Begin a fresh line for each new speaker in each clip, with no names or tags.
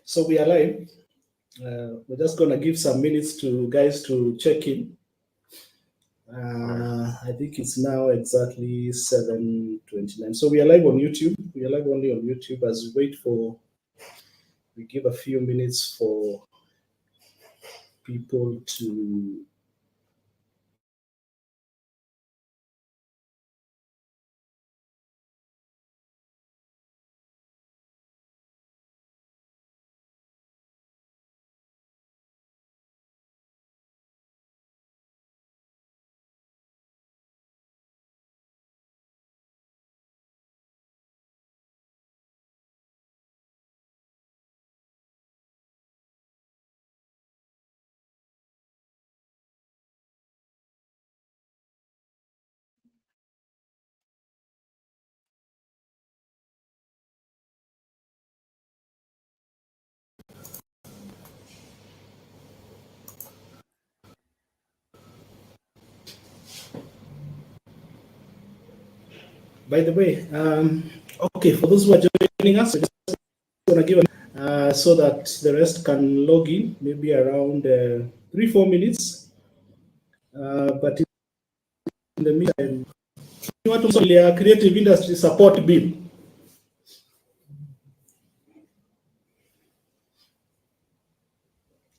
So we are live. We're just gonna give some minutes to guys to check in. I think it's now exactly 7:29. So we are live on YouTube. We are live only on YouTube as we wait for. We give a few minutes for people to. By the way, okay, for those who are joining us, we're just gonna give so that the rest can log in, maybe around 3-4 minutes. But in the meantime, you want to creative industry support bill.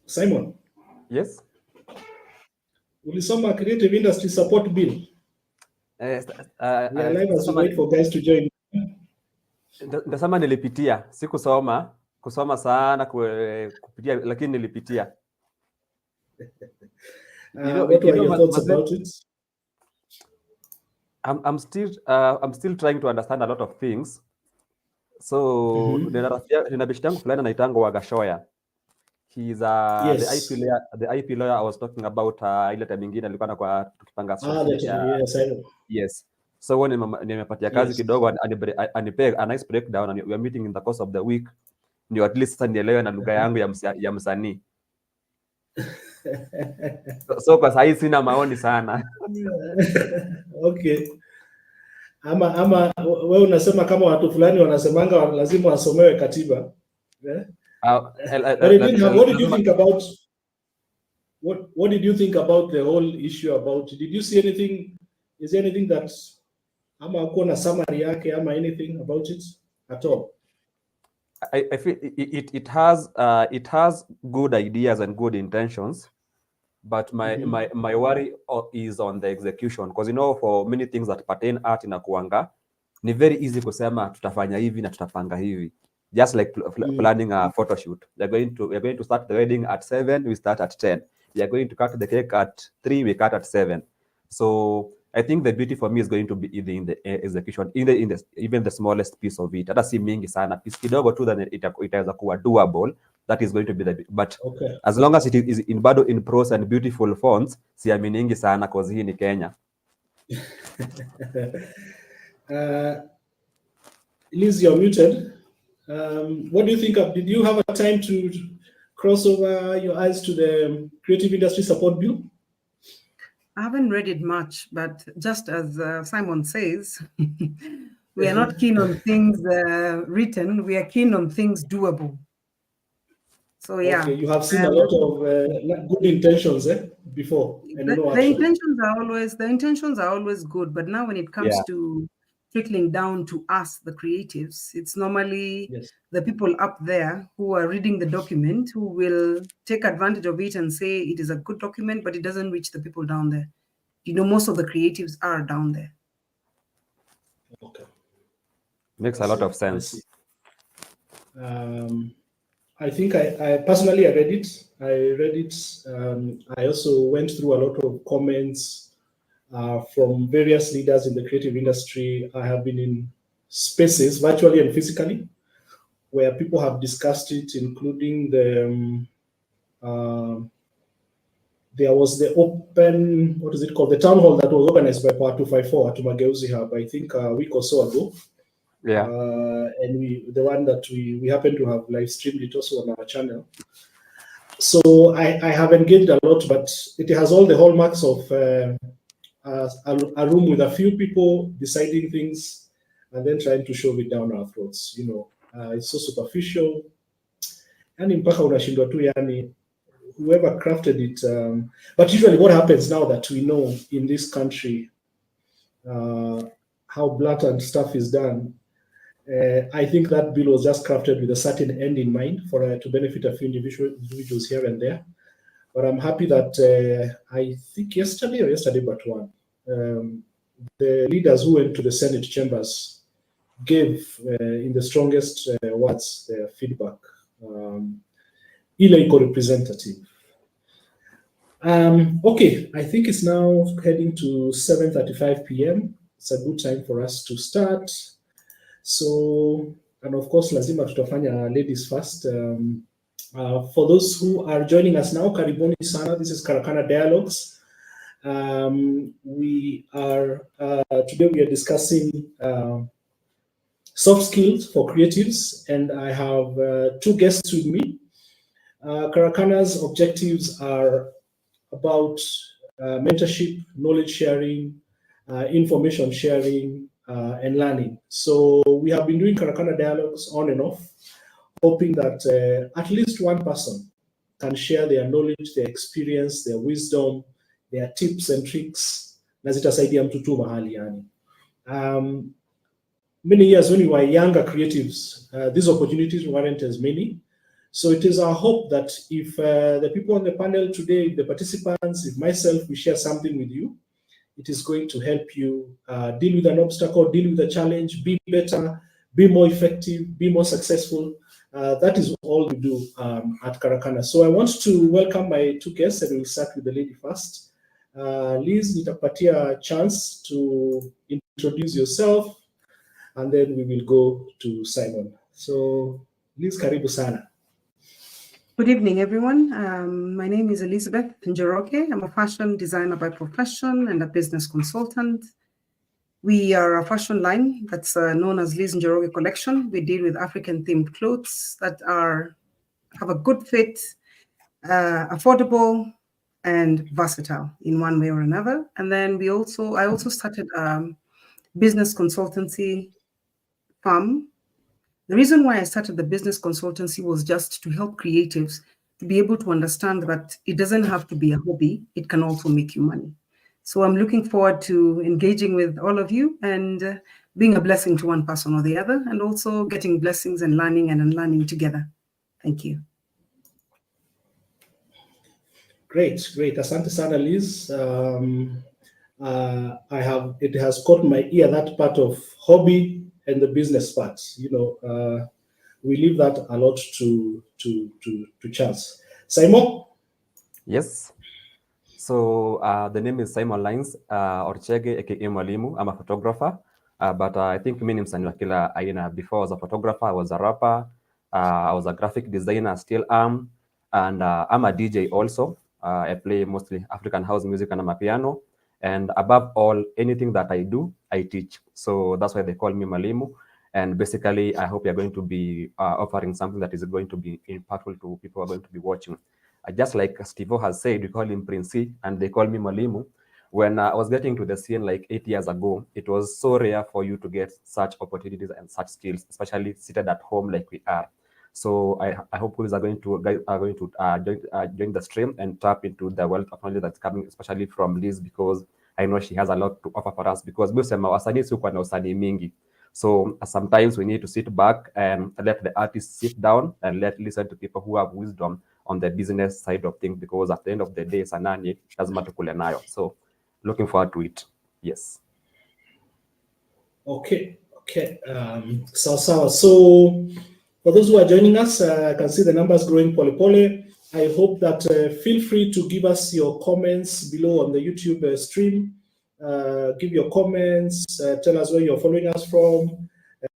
Simon.
Yes.
Ulisoma creative industry support bill. We are live as we wait for guys to join.
Ndasema nilipitia, kusoma sana kupitia, lakini nilipitia.
What were your thoughts about it?
I'm still trying to understand a lot of things. So nina bishti yangu fulani anaitangwa Wagashoya. He's
yes.
the IP lawyer I was talking about ile time nyingine alikuwa na kwa tukipanga
yes, I know.
Yes. So when nimepatia kazi kidogo anipea a nice breakdown and we are meeting in the course of the week, ndio at least sasa nielewe na lugha yangu ya msanii. So kwa sahi sina maoni sana.
Okay. Ama wewe unasema kama watu fulani wanasemanga lazima wasomewe katiba. Yeah? What did you think about what did you think about the whole issue about? Did you see anything? Is there anything that ama uko na summary yake ama anything about it at all?
I feel it has good ideas and good intentions, but my worry is on the execution, because for many things that pertain art inakuanga ni very easy kusema tutafanya hivi na tutapanga hivi, just like planning a photo shoot. We're going to start the wedding at 7, we start at 10. We are going to cut the cake at 3, we cut at 7. So I think the beauty for me is going to be in the execution, even the smallest piece of it. Hata si mingi sana, piece kidogo tu then itaweza kuwa doable. That is going to be the but
okay.
As long as it is in prose and beautiful fonts, siaminingi sana cause hii ni Kenya.
Liz, you're muted. What do you think of? Did you have a time to cross over your eyes to the creative industry support bill?
I haven't read it much, but just as Simon says, we are not keen on things written. We are keen on things doable. So yeah.
Okay, you have seen a lot of good intentions before.
The intentions are always good, but now when it comes to trickling down to us, the creatives, it's normally the people up there who are reading the document who will take advantage of it and say it is a good document, but it doesn't reach the people down there. Most of the creatives are down there.
Okay.
Makes a lot of sense.
I think I personally read it. I also went through a lot of comments from various leaders in the creative industry. I have been in spaces, virtually and physically, where people have discussed it, including there was the open, the town hall that was organized by Power 254 at Mageuzi Hub, I think a week or so ago.
Yeah.
And the one that we happen to have live streamed it also on our channel. So I have engaged a lot, but it has all the hallmarks of a room with a few people deciding things and then trying to shove it down our throats. It's so superficial. yani mpaka unashindwa tu yani whoever crafted it. But usually what happens now that we know in this country how blatant stuff is done, I think that bill was just crafted with a certain end in mind for to benefit a few individuals here and there. But I'm happy that I think yesterday but one, the leaders who went to the Senate chambers gave in the strongest words their feedback. Ile representative. Okay, I think it's now heading to 7:35 p.m. It's a good time for us to start. So, and of course, lazima tutafanya ladies first. For those who are joining us now, karibuni sana. This is Karakana Dialogues. We are today we are discussing soft skills for creatives, and I have two guests with me. Karakana's objectives are about mentorship, knowledge sharing, information sharing, and learning. So we have been doing Karakana Dialogues on and off, hoping that at least one person can share their knowledge, their experience, their wisdom, their tips and tricks, na zitasaidia mtu tu mahali yani. Many years when we were younger creatives, these opportunities weren't as many. So it is our hope that if the people on the panel today, the participants, if myself, we share something with you, it is going to help you deal with an obstacle, deal with a challenge, be better, be more effective, be more successful. That is all we do at Karakana. So I want to welcome my two guests, and we'll start with the lady first. Liz, nitapatia a chance to introduce yourself, and then we will go to Simon. So Liz, karibu sana.
Good evening, everyone. My name is Elizabeth Njoroge. I'm a fashion designer by profession and a business consultant. We are a fashion line that's known as Liz Njoroge Collection. We deal with African-themed clothes that have a good fit, affordable, and versatile in one way or another. And then I also started a business consultancy firm. The reason why I started the business consultancy was just to help creatives to be able to understand that it doesn't have to be a hobby, it can also make you money. So I'm looking forward to engaging with all of you and being a blessing to one person or the other, and also getting blessings and learning and unlearning together. Thank you.
Great. Asante sana, Liz. It has caught my ear, that part of hobby and the business part. You know, we leave that a lot to chance. Simon?
Yes. So the name is Simon Lines Orchege, aka Mwalimu. I'm a photographer, but I think mimi ni msanii wa kila aina. Before I was a photographer, I was a rapper, I was a graphic designer, still am, and I'm a DJ also. I play mostly African house music and I'm a piano. And above all, anything that I do, I teach. So that's why they call me Mwalimu. And basically, I hope you're going to be offering something that is going to be impactful to people who are going to be watching. Just like Steve has said, we call him Princey, and they call me Mwalimu. When I was getting to the scene like 8 years ago, it was so rare for you to get such opportunities and such skills, especially seated at home like we are. So I hope you guys are going to join the stream and tap into the wealth of knowledge that's coming, especially from Liz, because I know she has a lot to offer for us. Because so sometimes we need to sit back and let the artists sit down and listen to people who have wisdom on the business side of things, because at the end of the day, sanani lazima tukule nayo. So looking forward to it. Yes.
Okay. So for those who are joining us, I can see the numbers growing pole. I hope that feel free to give us your comments below on the YouTube stream. Give your comments, tell us where you're following us from.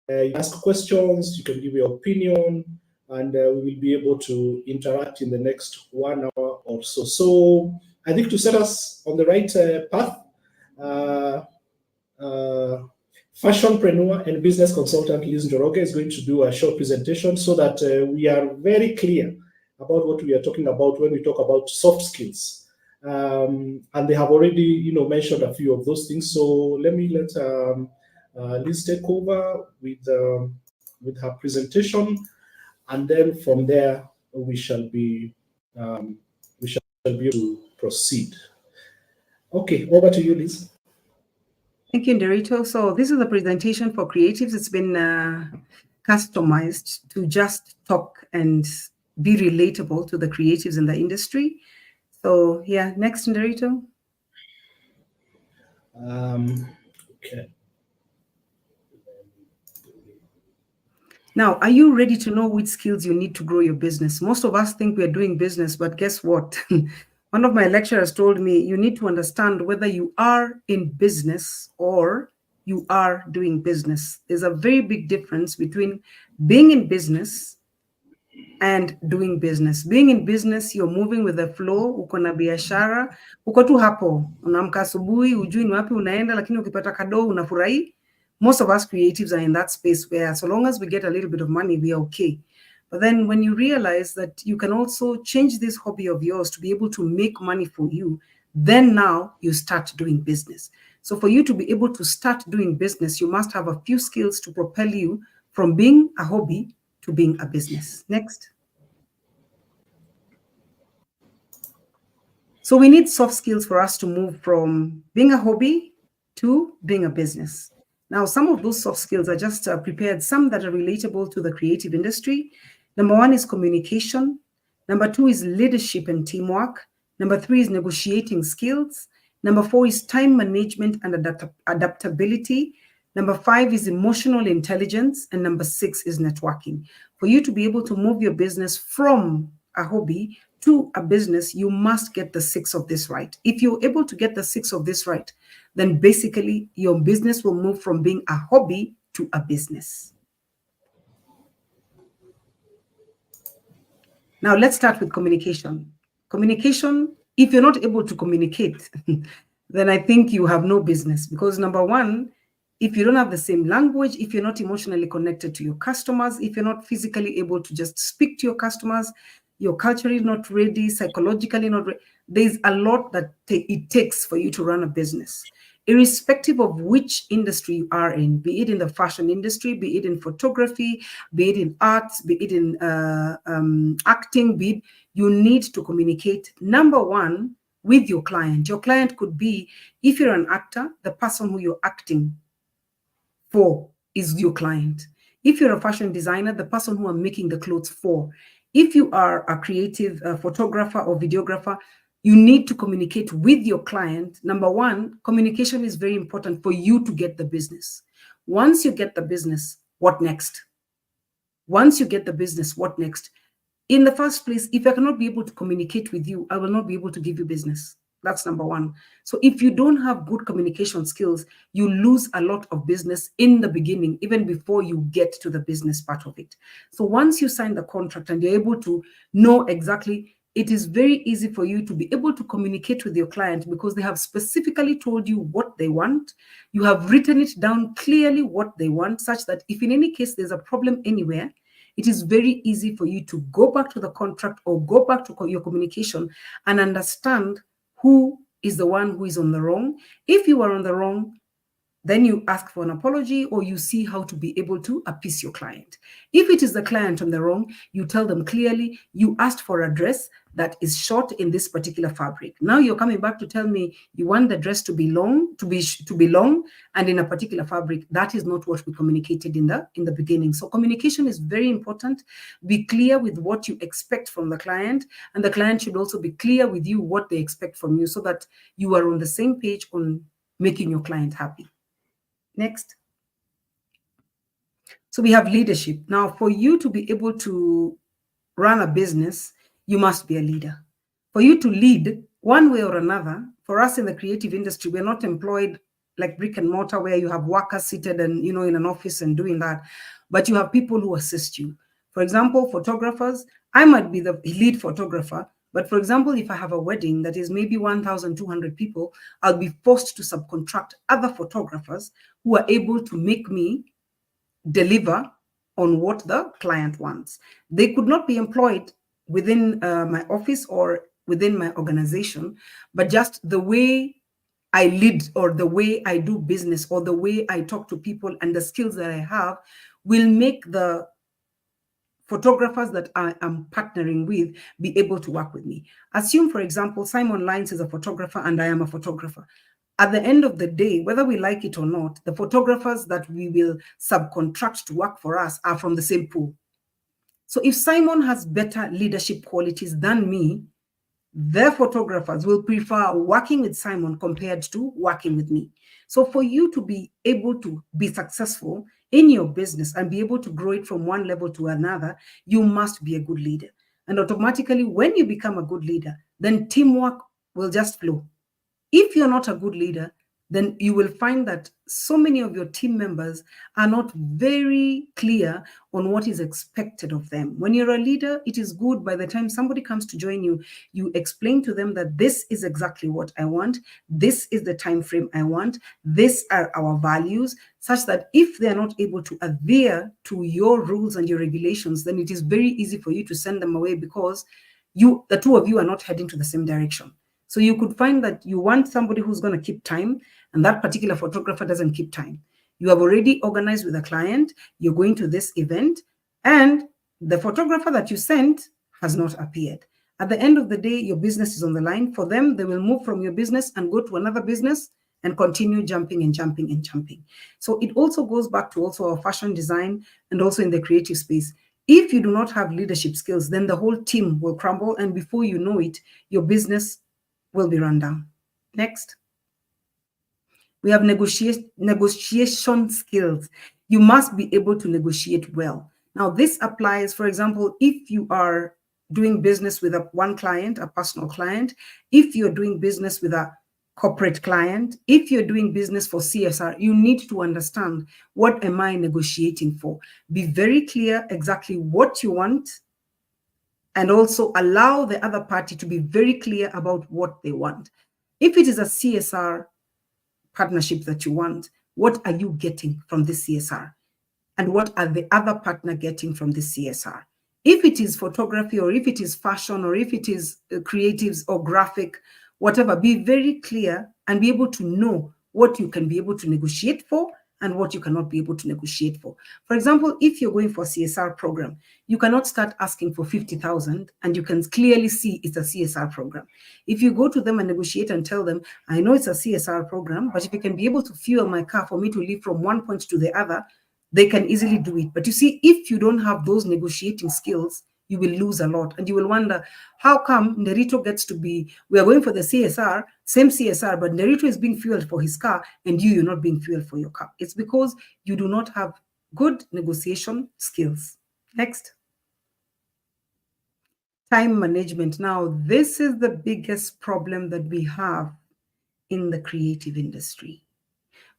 You ask questions, you can give your opinion, and we will be able to interact in the next 1 hour or so. So I think to set us on the right path, fashionpreneur and business consultant Liz Njoroge is going to do a short presentation so that we are very clear about what we are talking about when we talk about soft skills. And they have already, mentioned a few of those things. So let Liz take over with her presentation, and then from there we shall be able to proceed. Okay, over to you, Liz.
Thank you, Nderito. So this is a presentation for creatives. It's been customized to just talk and be relatable to the creatives in the industry. So yeah, next, Nderito.
Okay.
Now, are you ready to know which skills you need to grow your business? Most of us think we're doing business, but guess what? One of my lecturers told me you need to understand whether you are in business or you are doing business. There's a very big difference between being in business and doing business. Being in business, you're moving with the flow, uko na biashara, uko tu hapo, unaamka asubuhi, ujui ni wapi unaenda, lakini ukipata kado unafurahi. Most of us creatives are in that space where so long as we get a little bit of money, we are okay. But then when you realize that you can also change this hobby of yours to be able to make money for you, then now you start doing business. So for you to be able to start doing business, you must have a few skills to propel you from being a hobby to being a business. Next. So we need soft skills for us to move from being a hobby to being a business. Now, some of those soft skills are just prepared, some that are relatable to the creative industry. Number one is communication. Number two is leadership and teamwork. Number three is negotiating skills. Number four is time management and adaptability. Number five is emotional intelligence. And number six is networking. For you to be able to move your business from a hobby to a business, you must get the six of this right. If you're able to get the six of this right, then basically your business will move from being a hobby to a business. Now let's start with communication. Communication, if you're not able to communicate, then I think you have no business, because number one, if you don't have the same language, if you're not emotionally connected to your customers, if you're not physically able to just speak to your customers, you're culturally not ready, psychologically not ready, there's a lot that it takes for you to run a business. Irrespective of which industry you are in, be it in the fashion industry, be it in photography, be it in arts, be it in acting, be it, you need to communicate, number one, with your client. Your client could be, if you're an actor, the person who you're acting for is your client. If you're a fashion designer, the person who are making the clothes for. If you are a creative photographer or videographer, you need to communicate with your client. Number one, communication is very important for you to get the business. Once you get the business, what next? Once you get the business, what next? In the first place, if I cannot be able to communicate with you, I will not be able to give you business. That's number one. So if you don't have good communication skills, you lose a lot of business in the beginning, even before you get to the business part of it. So once you sign the contract and you're able to know exactly, it is very easy for you to be able to communicate with your client, because they have specifically told you what they want. You have written it down clearly what they want, such that if in any case there's a problem anywhere, it is very easy for you to go back to the contract or go back to your communication and understand who is the one who is on the wrong. If you are on the wrong, then you ask for an apology, or you see how to be able to appease your client. If it is the client on the wrong, you tell them clearly, you asked for a dress that is short in this particular fabric. Now you're coming back to tell me you want the dress to be long, to be long and in a particular fabric. That is not what we communicated in the beginning. So communication is very important. Be clear with what you expect from the client, and the client should also be clear with you what they expect from you, so that you are on the same page on making your client happy. Next. So we have leadership. Now, for you to be able to run a business, you must be a leader. For you to lead one way or another, for us in the creative industry, we're not employed like brick and mortar where you have workers seated and, in an office and doing that, but you have people who assist you. For example, photographers, I might be the lead photographer, but for example, if I have a wedding that is maybe 1,200 people, I'll be forced to subcontract other photographers who are able to make me deliver on what the client wants. They could not be employed within my office or within my organization, but just the way I lead, or the way I do business, or the way I talk to people, and the skills that I have will make the photographers that I am partnering with be able to work with me. Assume, for example, Simon Lines is a photographer and I am a photographer. At the end of the day, whether we like it or not, the photographers that we will subcontract to work for us are from the same pool. So if Simon has better leadership qualities than me, their photographers will prefer working with Simon compared to working with me. So for you to be able to be successful in your business and be able to grow it from one level to another, you must be a good leader. And automatically, when you become a good leader, then teamwork will just flow. If you're not a good leader, then you will find that so many of your team members are not very clear on what is expected of them. When you're a leader, it is good by the time somebody comes to join you, you explain to them that this is exactly what I want. This is the time frame I want. These are our values, such that if they're not able to adhere to your rules and your regulations, then it is very easy for you to send them away because the two of you are not heading to the same direction. So you could find that you want somebody who's going to keep time, and that particular photographer doesn't keep time. You have already organized with a client, you're going to this event, and the photographer that you sent has not appeared. At the end of the day, your business is on the line. For them, they will move from your business and go to another business and continue jumping and jumping and jumping. So it also goes back to also our fashion design and also in the creative space. If you do not have leadership skills, then the whole team will crumble, and before you know it, your business will be run down. Next. We have negotiation skills. You must be able to negotiate well. Now, this applies, for example, if you are doing business with one client, a personal client, if you're doing business with a corporate client, if you're doing business for CSR, you need to understand, what am I negotiating for? Be very clear exactly what you want, and also allow the other party to be very clear about what they want. If it is a CSR partnership that you want, what are you getting from this CSR? And what are the other partner getting from this CSR? If it is photography, or if it is fashion, or if it is creatives or graphic, whatever, be very clear and be able to know what you can be able to negotiate for and what you cannot be able to negotiate for. For example, if you're going for a CSR program, you cannot start asking for 50,000 and you can clearly see it's a CSR program. If you go to them and negotiate and tell them, I know it's a CSR program, but if you can be able to fuel my car for me to leave from one point to the other, they can easily do it. But you see, if you don't have those negotiating skills, you will lose a lot. And you will wonder, how come Nerito gets to be, we are going for the CSR, same CSR, but Nerito is being fueled for his car and you're not being fueled for your car. It's because you do not have good negotiation skills. Next. Time management. Now, this is the biggest problem that we have in the creative industry.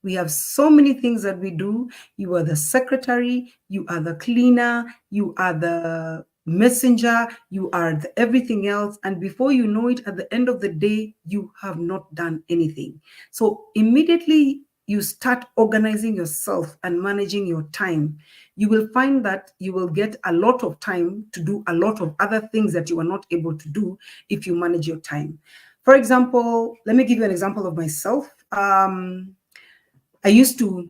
We have so many things that we do. You are the secretary, you are the cleaner, you are the messenger, you are the everything else. And before you know it, at the end of the day, you have not done anything. So immediately you start organizing yourself and managing your time, you will find that you will get a lot of time to do a lot of other things that you are not able to do if you manage your time. For example, let me give you an example of myself. I used to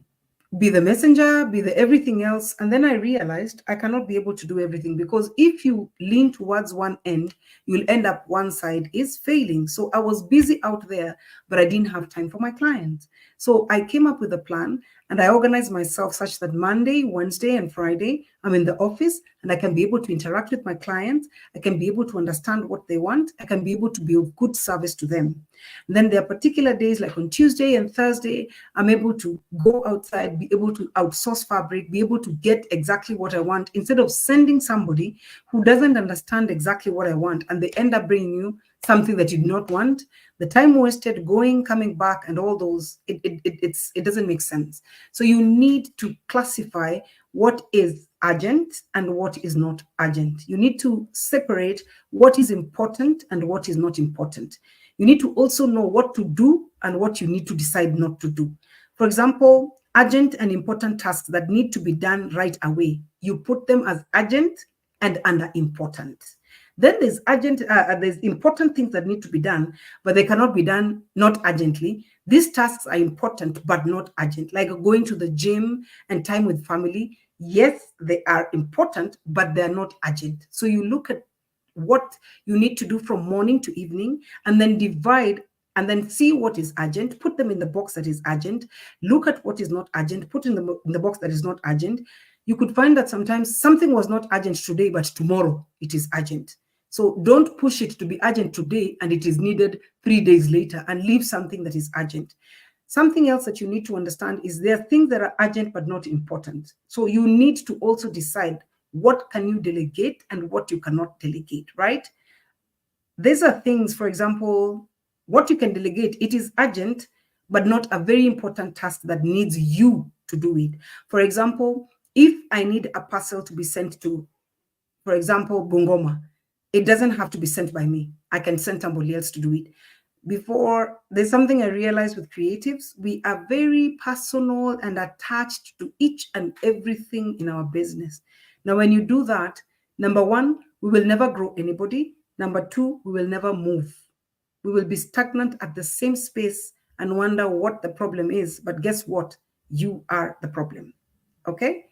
be the messenger, be the everything else. And then I realized I cannot be able to do everything, because if you lean towards one end, you'll end up one side is failing. So I was busy out there, but I didn't have time for my clients. So I came up with a plan and I organized myself such that Monday, Wednesday, and Friday, I'm in the office and I can be able to interact with my clients. I can be able to understand what they want. I can be able to be of good service to them. And then there are particular days like on Tuesday and Thursday, I'm able to go outside, be able to outsource fabric, be able to get exactly what I want, instead of sending somebody who doesn't understand exactly what I want and they end up bringing you something that you do not want. The time wasted going, coming back, and all those, it doesn't make sense. So you need to classify what is urgent and what is not urgent. You need to separate what is important and what is not important. You need to also know what to do and what you need to decide not to do. For example, urgent and important tasks that need to be done right away, you put them as urgent and under important. Then there's there's important things that need to be done, but they cannot be done not urgently. These tasks are important but not urgent, like going to the gym and time with family. Yes, they are important, but they're not urgent. So you look at what you need to do from morning to evening, and then divide and then see what is urgent, put them in the box that is urgent, look at what is not urgent, put in the box that is not urgent. You could find that sometimes something was not urgent today, but tomorrow it is urgent. So don't push it to be urgent today and it is needed 3 days later, and leave something that is urgent. Something else that you need to understand is there are things that are urgent but not important. So you need to also decide what can you delegate and what you cannot delegate, right? These are things, for example, what you can delegate, it is urgent, but not a very important task that needs you to do it. For example, if I need a parcel to be sent to, for example, Bungoma, it doesn't have to be sent by me. I can send somebody else to do it. Before, there's something I realized with creatives, we are very personal and attached to each and everything in our business. Now, when you do that, number one, we will never grow anybody. Number two, we will never move. We will be stagnant at the same space and wonder what the problem is. But guess what? You are the problem. Okay?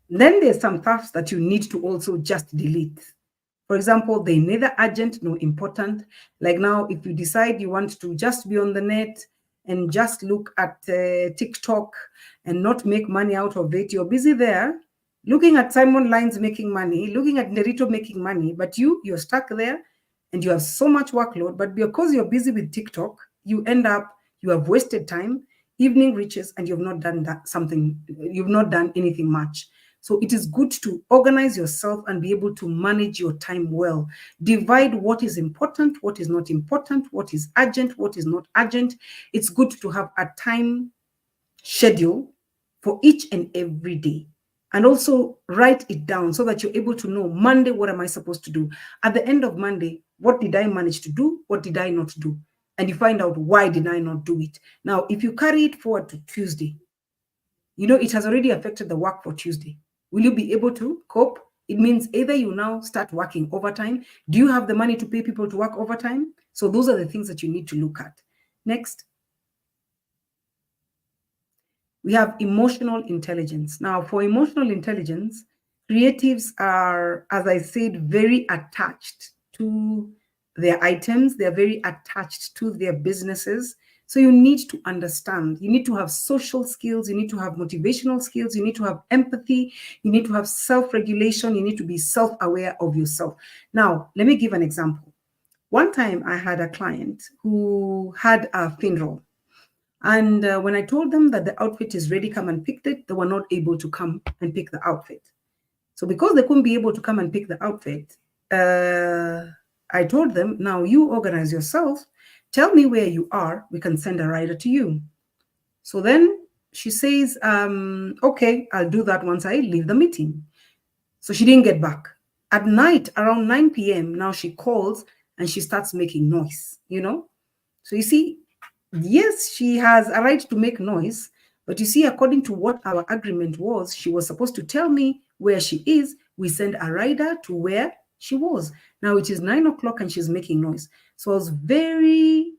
Then there's some tasks that you need to also just delete. For example, they're neither urgent nor important. Like now, if you decide you want to just be on the net and just look at TikTok and not make money out of it, you're busy there looking at Simon Lines making money, looking at Nerito making money, but you're stuck there and you have so much workload. But because you're busy with TikTok, you end up, you have wasted time, evening reaches, and you've not done you've not done anything much. So it is good to organize yourself and be able to manage your time well. Divide what is important, what is not important, what is urgent, what is not urgent. It's good to have a time schedule for each and every day. And also write it down so that you're able to know, Monday, what am I supposed to do? At the end of Monday, what did I manage to do? What did I not do? And you find out, why did I not do it? Now, if you carry it forward to Tuesday, you know it has already affected the work for Tuesday. Will you be able to cope? It means either you now start working overtime. Do you have the money to pay people to work overtime? So those are the things that you need to look at. Next. We have emotional intelligence. Now, for emotional intelligence, creatives are, as I said, very attached to their items. They're very attached to their businesses. So you need to understand, you need to have social skills, you need to have motivational skills, you need to have empathy, you need to have self-regulation, you need to be self-aware of yourself. Now, let me give an example. One time I had a client who had a funeral. And when I told them that the outfit is ready, come and pick it, they were not able to come and pick the outfit. So because they couldn't be able to come and pick the outfit, I told them, now you organize yourself, tell me where you are, we can send a rider to you. So then she says, okay, I'll do that once I leave the meeting. So she didn't get back. At night, around 9 p.m., now she calls and she starts making noise, you know? So you see, yes, she has a right to make noise, but you see, according to what our agreement was, she was supposed to tell me where she is. We send a rider to where she was. Now it is 9 o'clock and she's making noise. So I was very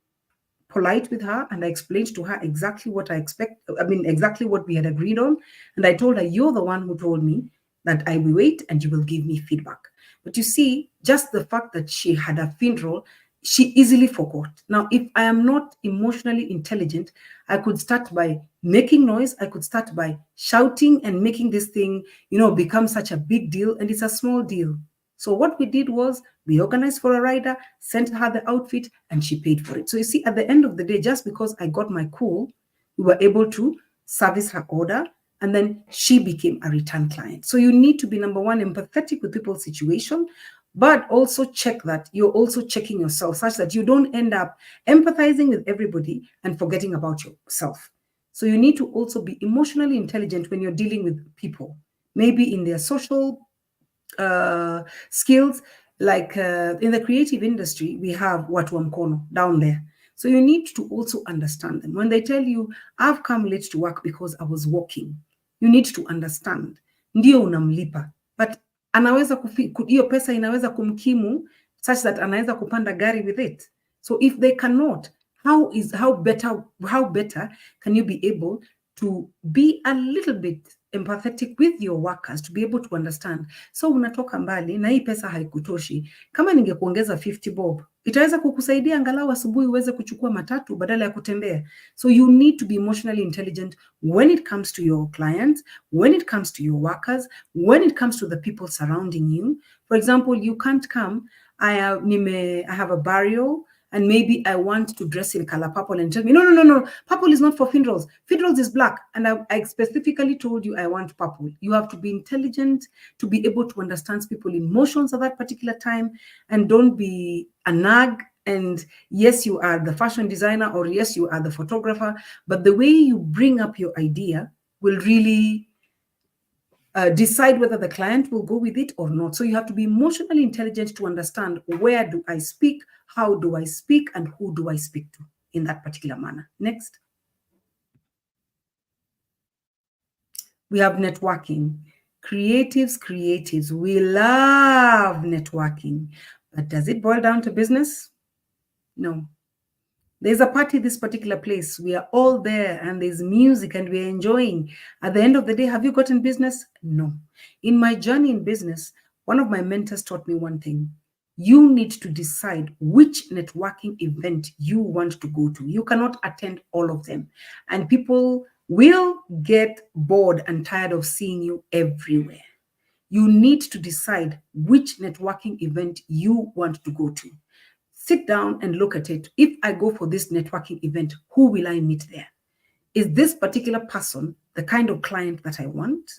polite with her and I explained to her exactly what exactly what we had agreed on. And I told her, you're the one who told me that I will wait and you will give me feedback. But you see, just the fact that she had a funeral, she easily forgot. Now, if I am not emotionally intelligent, I could start by making noise. I could start by shouting and making this thing, become such a big deal, and it's a small deal. So what we did was we organized for a rider, sent her the outfit, and she paid for it. So you see, at the end of the day, just because I got my cool, we were able to service her order, and then she became a return client. So you need to be, number one, empathetic with people's situation, but also check that you're also checking yourself such that you don't end up empathizing with everybody and forgetting about yourself. So you need to also be emotionally intelligent when you're dealing with people, maybe in their social skills. Like in the creative industry, we have watu wa mkono down there. So you need to also understand them. When they tell you, I've come late to work because I was walking, you need to understand. Ndio unamlipa, but anaweza hiyo pesa inaweza kumkimu such that anaweza kupanda gari with it. So if they cannot, how better can you be able to be a little bit empathetic with your workers to be able to understand. So unatoka mbali na hii pesa haikutoshi. Kama ningekuongeza 50 bob, itaweza kukusaidia angalau asubuhi uweze kuchukua matatu badala ya kutembea. So you need to be emotionally intelligent when it comes to your clients, when it comes to your workers, when it comes to the people surrounding you. For example, you can't come, I have a burial, and maybe I want to dress in color purple and tell me, no, purple is not for funerals. Funerals is black. And I specifically told you I want purple. You have to be intelligent to be able to understand people's emotions at that particular time, and don't be a nag. And yes, you are the fashion designer, or yes, you are the photographer, but the way you bring up your idea will really decide whether the client will go with it or not. So you have to be emotionally intelligent to understand, where do I speak, how do I speak, and who do I speak to in that particular manner. Next. We have networking. Creatives, we love networking. But does it boil down to business? No. There's a party this particular place. We are all there and there's music and we're enjoying. At the end of the day, have you gotten business? No. In my journey in business, one of my mentors taught me one thing. You need to decide which networking event you want to go to. You cannot attend all of them. And people will get bored and tired of seeing you everywhere. You need to decide which networking event you want to go to. Sit down and look at it. If I go for this networking event, who will I meet there? Is this particular person the kind of client that I want?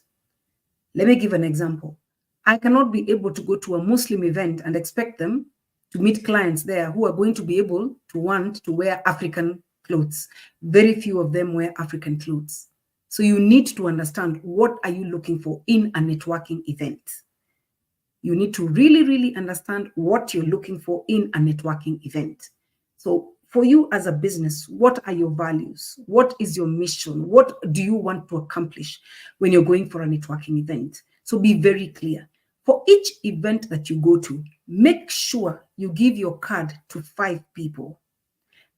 Let me give an example. I cannot be able to go to a Muslim event and expect them to meet clients there who are going to be able to want to wear African clothes. Very few of them wear African clothes. So you need to understand, what are you looking for in a networking event? You need to really, really understand what you're looking for in a networking event. So for you as a business, what are your values? What is your mission? What do you want to accomplish when you're going for a networking event? So be very clear. For each event that you go to, make sure you give your card to 5 people.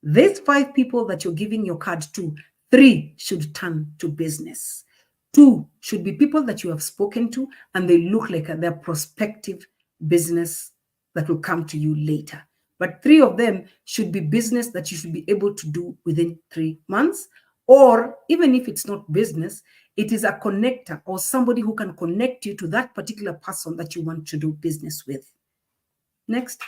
These 5 people that you're giving your card to, 3 should turn to business. 2 should be people that you have spoken to and they look like they're prospective business that will come to you later. But 3 of them should be business that you should be able to do within 3 months. Or even if it's not business, it is a connector or somebody who can connect you to that particular person that you want to do business with. Next.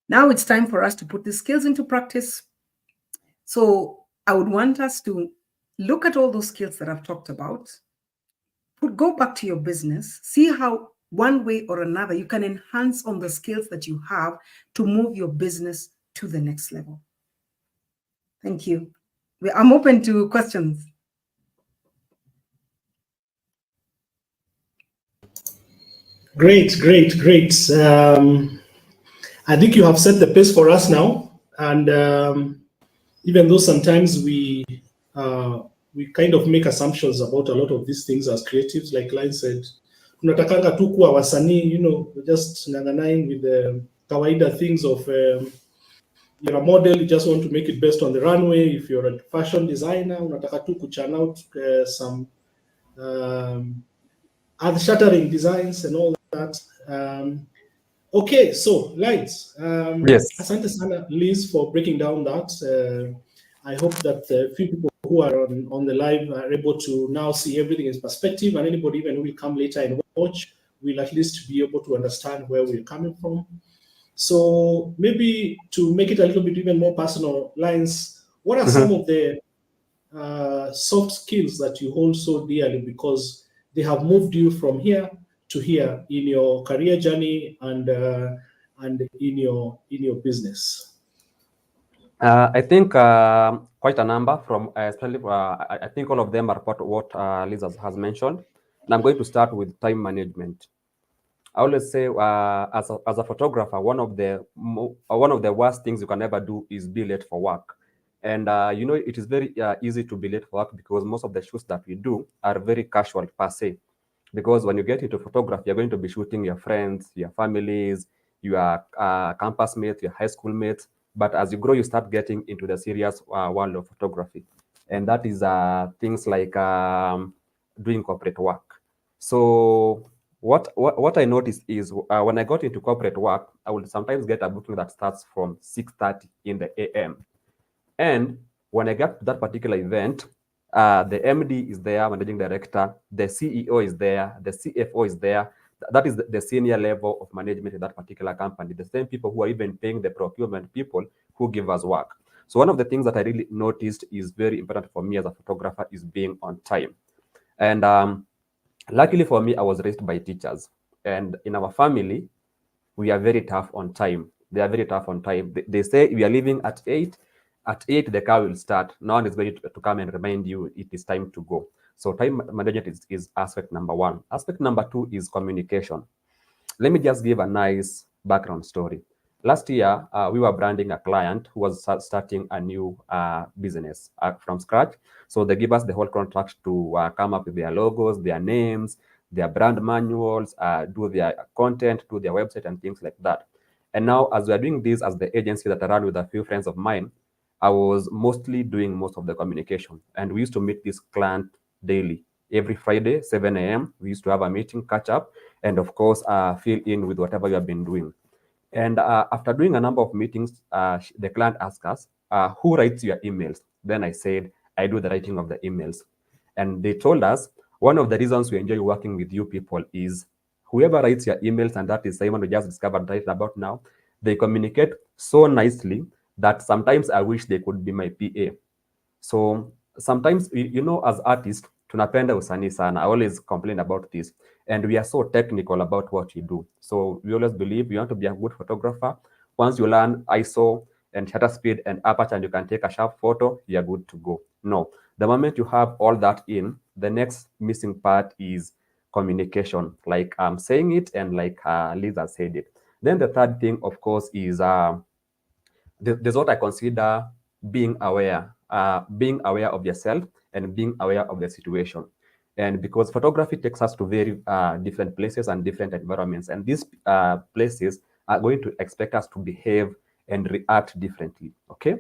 Now it's time for us to put the skills into practice. So I would want us to look at all those skills that I've talked about, go back to your business, see how one way or another you can enhance on the skills that you have to move your business to the next level. Thank you. I'm open to questions.
Great. I think you have set the pace for us now. And even though sometimes we kind of make assumptions about a lot of these things as creatives, like Line said, tunatakanga tu kuwa wasanii, just ng'ang'anaing with the kawaida things of you're a model, you just want to make it best on the runway. If you're a fashion designer, unataka tu kuchurn out some earth-shattering designs and all that. Okay, so Lights.
Yes.
Asante sana, Liz, for breaking down that. I hope that a few people who are on the live are able to now see everything in perspective, and anybody even who will come later and watch will at least be able to understand where we're coming from. So maybe to make it a little bit even more personal, Lines, what are some of the soft skills that you hold so dearly because they have moved you from here to here in your career journey and in your business?
I think quite a number from especially I think all of them are part of what Liz has mentioned. And I'm going to start with time management. I always say, as a photographer, one of the worst things you can ever do is be late for work. And it is very easy to be late for work because most of the shoots that we do are very casual per se. Because when you get into photography, you're going to be shooting your friends, your families, your campus mates, your high school mates. But as you grow, you start getting into the serious world of photography. And that is things like doing corporate work. So what I noticed is when I got into corporate work, I would sometimes get a booking that starts from 6:30 in the AM. And when I got to that particular event, the MD is there, managing director, the CEO is there, the CFO is there. That is the senior level of management in that particular company. The same people who are even paying the procurement people who give us work. So one of the things that I really noticed is very important for me as a photographer is being on time. And luckily for me, I was raised by teachers. And in our family, we are very tough on time. They are very tough on time. They say we are leaving at 8. At 8, the car will start. No one is going to come and remind you it is time to go. So time management is aspect number one. Aspect number two is communication. Let me just give a nice background story. Last year, we were branding a client who was starting a new business from scratch. So they give us the whole contract to come up with their logos, their names, their brand manuals, do their content, do their website and things like that. And now as we are doing this as the agency that I run with a few friends of mine, I was mostly doing most of the communication. And we used to meet this client daily. Every Friday, 7 a.m., we used to have a meeting, catch up, and of course, fill in with whatever you have been doing. And after doing a number of meetings, the client asked us, who writes your emails? Then I said, I do the writing of the emails. And they told us, one of the reasons we enjoy working with you people is whoever writes your emails, and that is Simon we just discovered right about now, they communicate so nicely that sometimes I wish they could be my PA. So sometimes, you know, as artists, tunapenda usanii sana. I always complain about this. And we are so technical about what we do. So we always believe you want to be a good photographer. Once you learn ISO and shutter speed and aperture and you can take a sharp photo, you're good to go. No. The moment you have all that in, the next missing part is communication. Like I'm saying it and like Lisa said it. Then the third thing, of course, is there's what I consider being aware of yourself and being aware of the situation. And because photography takes us to very different places and different environments, and these places are going to expect us to behave and react differently. Okay,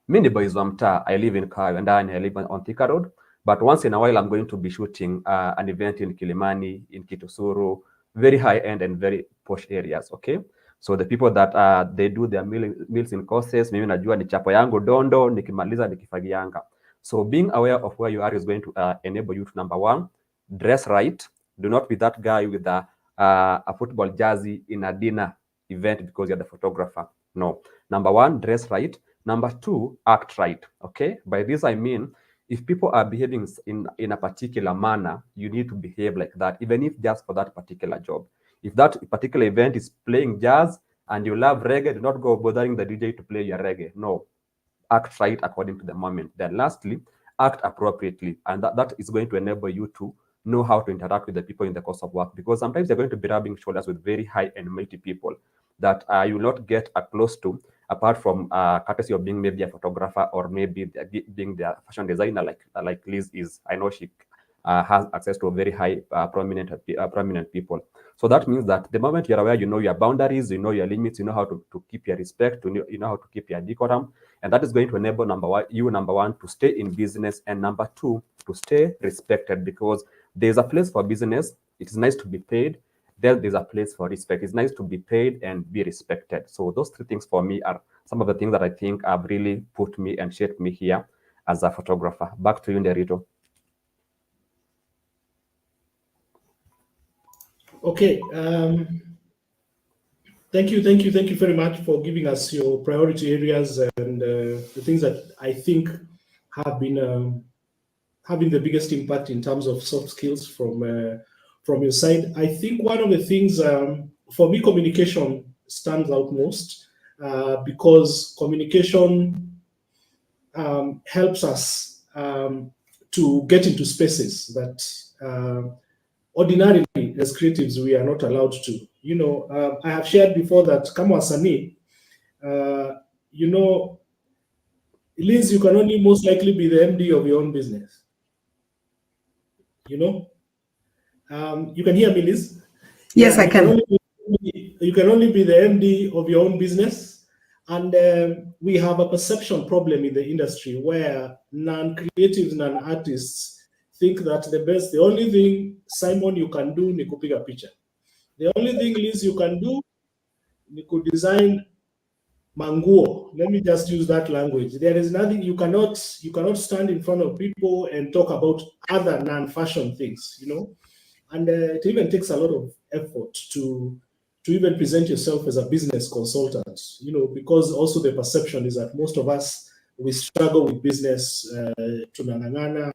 mini boys Wamta, I live in Kar and I live on Thika Road, but once in a while I'm going to be shooting an event in Kilimani, in Kitusuru, very high end and very posh areas. Okay. So the people that they do their meals in courses, mimi najua ni chapo yangu dondo, nikimaliza nikifagianga. So being aware of where you are is going to enable you to, number one, dress right. Do not be that guy with a football jersey in a dinner event because you're the photographer. No. Number one, dress right. Number two, act right. Okay. By this I mean, if people are behaving in a particular manner, you need to behave like that, even if just for that particular job. If that particular event is playing jazz and you love reggae, do not go bothering the DJ to play your reggae. No, act right according to the moment. Then lastly, act appropriately. And that is going to enable you to know how to interact with the people in the course of work, because sometimes you're going to be rubbing shoulders with very high and mighty people that you will not get close to, apart from courtesy of being maybe a photographer or maybe being the fashion designer like Liz is. I know she has access to a very high prominent people. So that means that the moment you're aware, you know your boundaries, you know your limits, you know how to keep your respect, you know how to keep your decorum, and that is going to enable number one to stay in business, and number two to stay respected, because there's a place for business. It is nice to be paid. There's a place for respect. It's nice to be paid and be respected. So those three things for me are some of the things that I think have really put me and shaped me here as a photographer. Back to you, Nderito.
Okay. Thank you very much for giving us your priority areas and the things that I think have been having the biggest impact in terms of soft skills from your side. I think one of the things for me, communication stands out most because communication helps us to get into spaces that ordinarily as creatives we are not allowed to. You know, I have shared before that kama wasanii, you know, Liz, you can only most likely be the MD of your own business. You know, you can hear me, Liz?
Yes, yeah, I can.
You can only be the MD of your own business. And we have a perception problem in the industry where non-creatives, non-artists think that the only thing, Simon, you can do ni kupiga picha. The only thing, Liz, you can do ni could design manguo. Let me just use that language. There is nothing, you cannot stand in front of people and talk about other non-fashion things, you know. And it even takes a lot of effort to even present yourself as a business consultant, you know, because also the perception is that most of us, we struggle with business, tunang'ang'ana.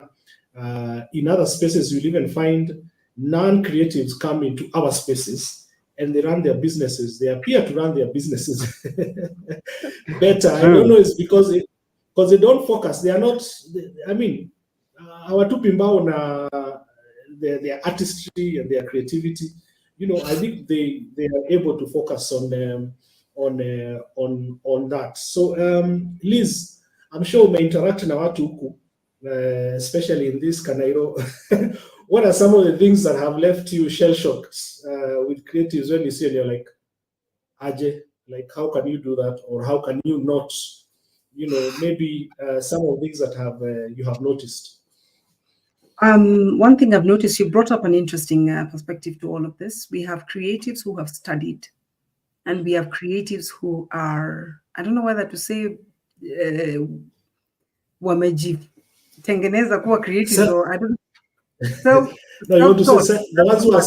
In other spaces, you'll even find non-creatives come into our spaces and they run their businesses. They appear to run their businesses better. I don't know, it's because they don't focus. They are not, I mean, our two pimbao na their artistry and their creativity, you know, I think they are able to focus on that. So Liz, I'm sure we may interact na watu huku, especially in this Kanairo. What are some of the things that have left you shell-shocked with creatives when you see and you're like, Aje, like how can you do that, or how can you not, you know, maybe some of the things that you have noticed?
One thing I've noticed, you brought up an interesting perspective to all of this. We have creatives who have studied, and we have creatives who are, I don't know whether to say, wamejitengeneza kuwa creatives, or I don't know.
No, you want to say the ones who are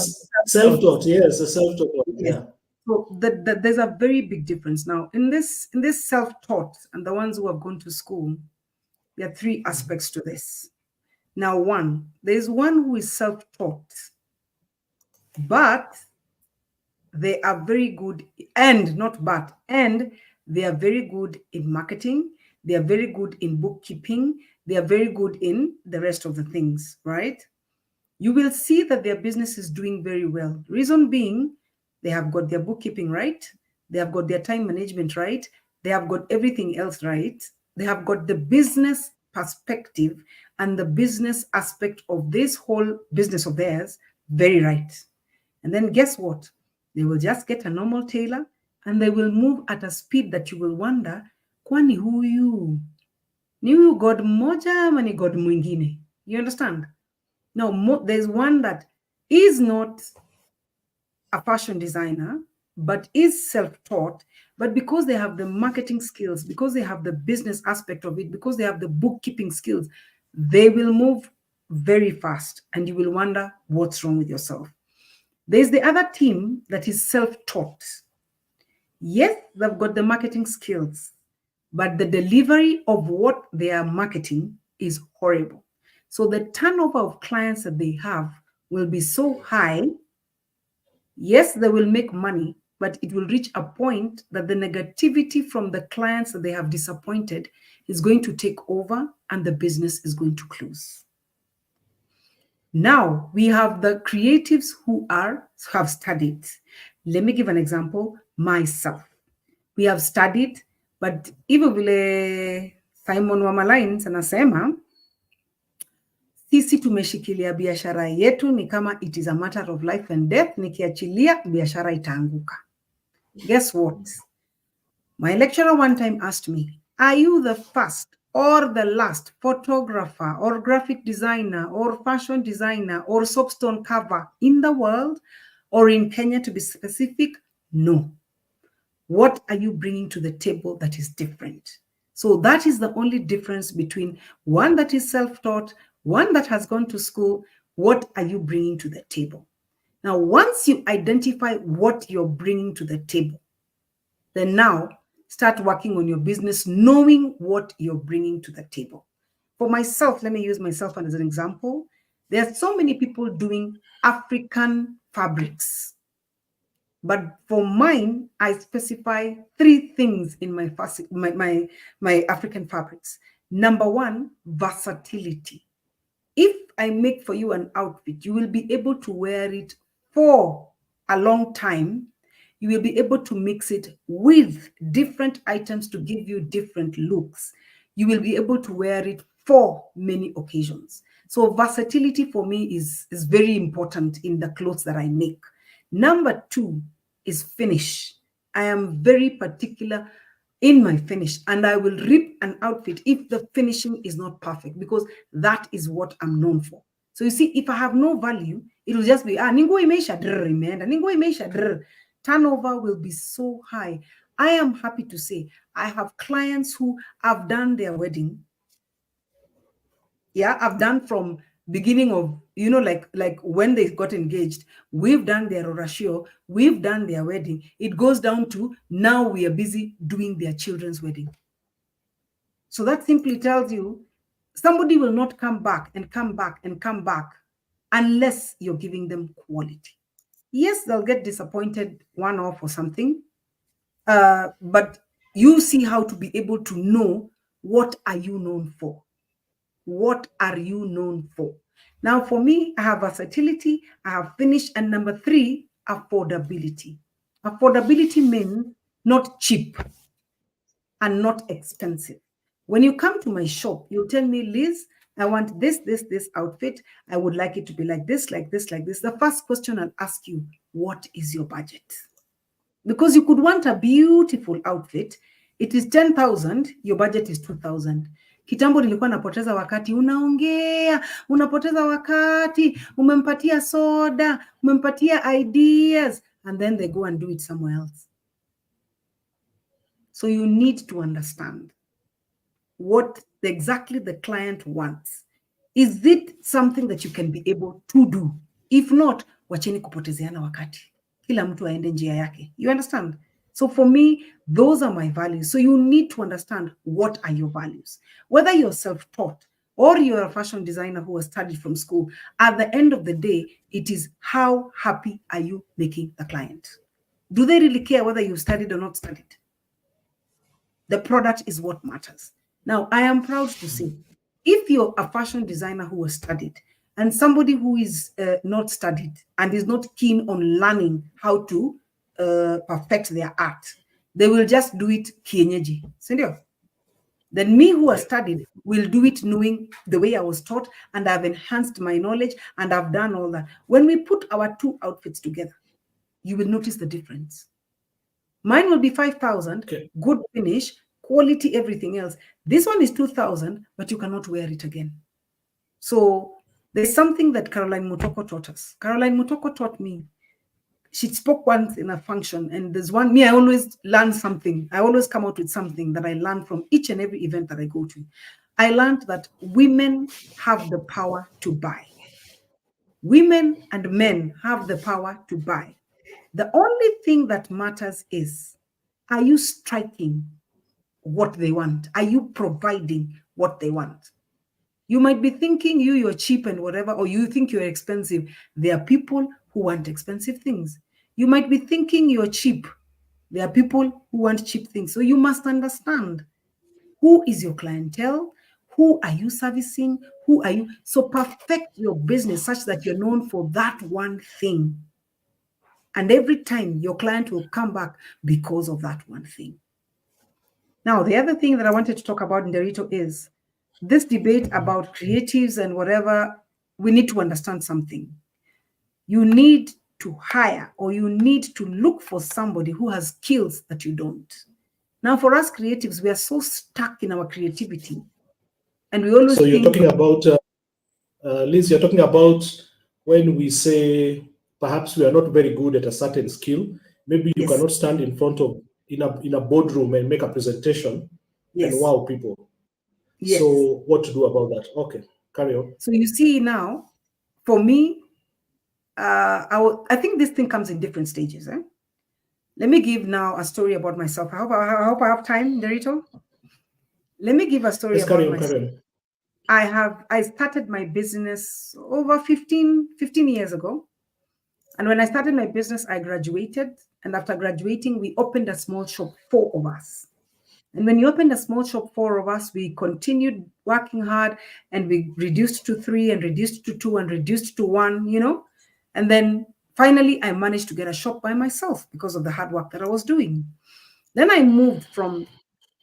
self-taught, yes, the self-taught ones, yeah.
So there's a very big difference now in this self-taught and the ones who have gone to school. There are three aspects to this. Now, one, there's one who is self-taught, but they are very good, and they are very good in marketing. They are very good in bookkeeping. They are very good in the rest of the things, right? You will see that their business is doing very well. Reason being, they have got their bookkeeping right. They have got their time management right. They have got everything else right. They have got the business perspective and the business aspect of this whole business of theirs very right. And then guess what? They will just get a normal tailor and they will move at a speed that you will wonder, kwani huyu? Ni huyu God moja ama ni God mwingine? You understand? Now, there's one that is not a fashion designer, but is self-taught, but because they have the marketing skills, because they have the business aspect of it, because they have the bookkeeping skills, they will move very fast and you will wonder what's wrong with yourself. There's the other team that is self-taught. Yes, they've got the marketing skills, but the delivery of what they are marketing is horrible. So the turnover of clients that they have will be so high. Yes, they will make money, but it will reach a point that the negativity from the clients that they have disappointed is going to take over and the business is going to close. Now we have the creatives who have studied. Let me give an example. Myself, we have studied, but even vile Simon Wamalines anasema, sisi tumeshikilia biashara yetu ni kama it is a matter of life and death, nikiachilia biashara itaanguka. Guess what? My lecturer one time asked me, are you the first or the last photographer or graphic designer or fashion designer or soapstone cover in the world, or in Kenya to be specific? No. What are you bringing to the table that is different? So that is the only difference between one that is self-taught, one that has gone to school. What are you bringing to the table? Now, once you identify what you're bringing to the table, then now start working on your business, knowing what you're bringing to the table. For myself, let me use myself as an example. There are so many people doing African fabrics. But for mine, I specify three things in my African fabrics. Number one, versatility. If I make for you an outfit, you will be able to wear it for a long time. You will be able to mix it with different items to give you different looks. You will be able to wear it for many occasions. So versatility for me is very important in the clothes that I make. Number two is finish. I am very particular in my finish, and I will rip an outfit if the finishing is not perfect, because that is what I'm known for. So you see, if I have no value, it will just be ningo imeisha imeenda, ningo imeisha turnover will be so high. I am happy to say I have clients who have done their wedding. Yeah, I've done from beginning of, like when they got engaged, we've done their orashio, we've done their wedding. It goes down to now we are busy doing their children's wedding. So that simply tells you somebody will not come back and come back and come back unless you're giving them quality. Yes, they'll get disappointed one-off or something, but you see how to be able to know what are you known for. What are you known for? Now, for me, I have versatility, I have finish, and number 3, affordability. Affordability means not cheap and not expensive. When you come to my shop, you'll tell me, Liz, I want this outfit. I would like it to be like this, like this, like this. The first question I'll ask you, what is your budget? Because you could want a beautiful outfit. It is 10,000, your budget is 2,000. Kitambo nilikuwa napoteza wakati, unaongea, unapoteza wakati, umempatia soda, umempatia ideas, and then they go and do it somewhere else. So you need to understand what exactly the client wants. Is it something that you can be able to do? If not, wacheni kupotezeana wakati. Kila mtu aende njia yake. You understand? So for me, those are my values. So you need to understand what are your values. Whether you're self-taught or you're a fashion designer who has studied from school, at the end of the day, it is how happy are you making the client? Do they really care whether you studied or not studied? The product is what matters. Now, I am proud to say, if you're a fashion designer who has studied and somebody who is not studied and is not keen on learning how to perfect their art, they will just do it kienyeji. Sindio? Then me who has studied will do it knowing the way I was taught, and I've enhanced my knowledge and I've done all that. When we put our 2 outfits together, you will notice the difference. Mine will be 5,000, okay. Good finish, quality, everything else. This one is 2,000, but you cannot wear it again. So there's something that Caroline Mutoko taught us. Caroline Mutoko taught me. She spoke once in a function, and there's one, me, I always learn something. I always come out with something that I learn from each and every event that I go to. I learned that women have the power to buy. Women and men have the power to buy. The only thing that matters is, are you striking what they want? Are you providing what they want? You might be thinking you're cheap and whatever, or you think you're expensive. There are people who want expensive things. You might be thinking you're cheap. There are people who want cheap things. So you must understand, who is your clientele? Who are you servicing? Who are you? So perfect your business such that you're known for that one thing. And every time your client will come back because of that one thing. Now, the other thing that I wanted to talk about, Nderito, is this debate about creatives and whatever. We need to understand something. You need to hire, or you need to look for somebody who has skills that you don't. Now, for us creatives, we are so stuck in our creativity. And we always
So you're talking about, Liz, you're talking about when we say perhaps we are not very good at a certain skill. Maybe you cannot stand in front of, in a boardroom and make a presentation and wow people. Yes. So what to do about that? Okay, carry on.
So you see now, for me, I think this thing comes in different stages. Let me give now a story about myself. I hope I have time, Nderito. Let me give a story about myself. I started my business over 15 years ago. And when I started my business, I graduated. And after graduating, we opened a small shop, 4 of us. And when you opened a small shop, 4 of us, we continued working hard, and we reduced to 3 and reduced to 2 and reduced to 1, you know. And then finally, I managed to get a shop by myself because of the hard work that I was doing. Then I moved from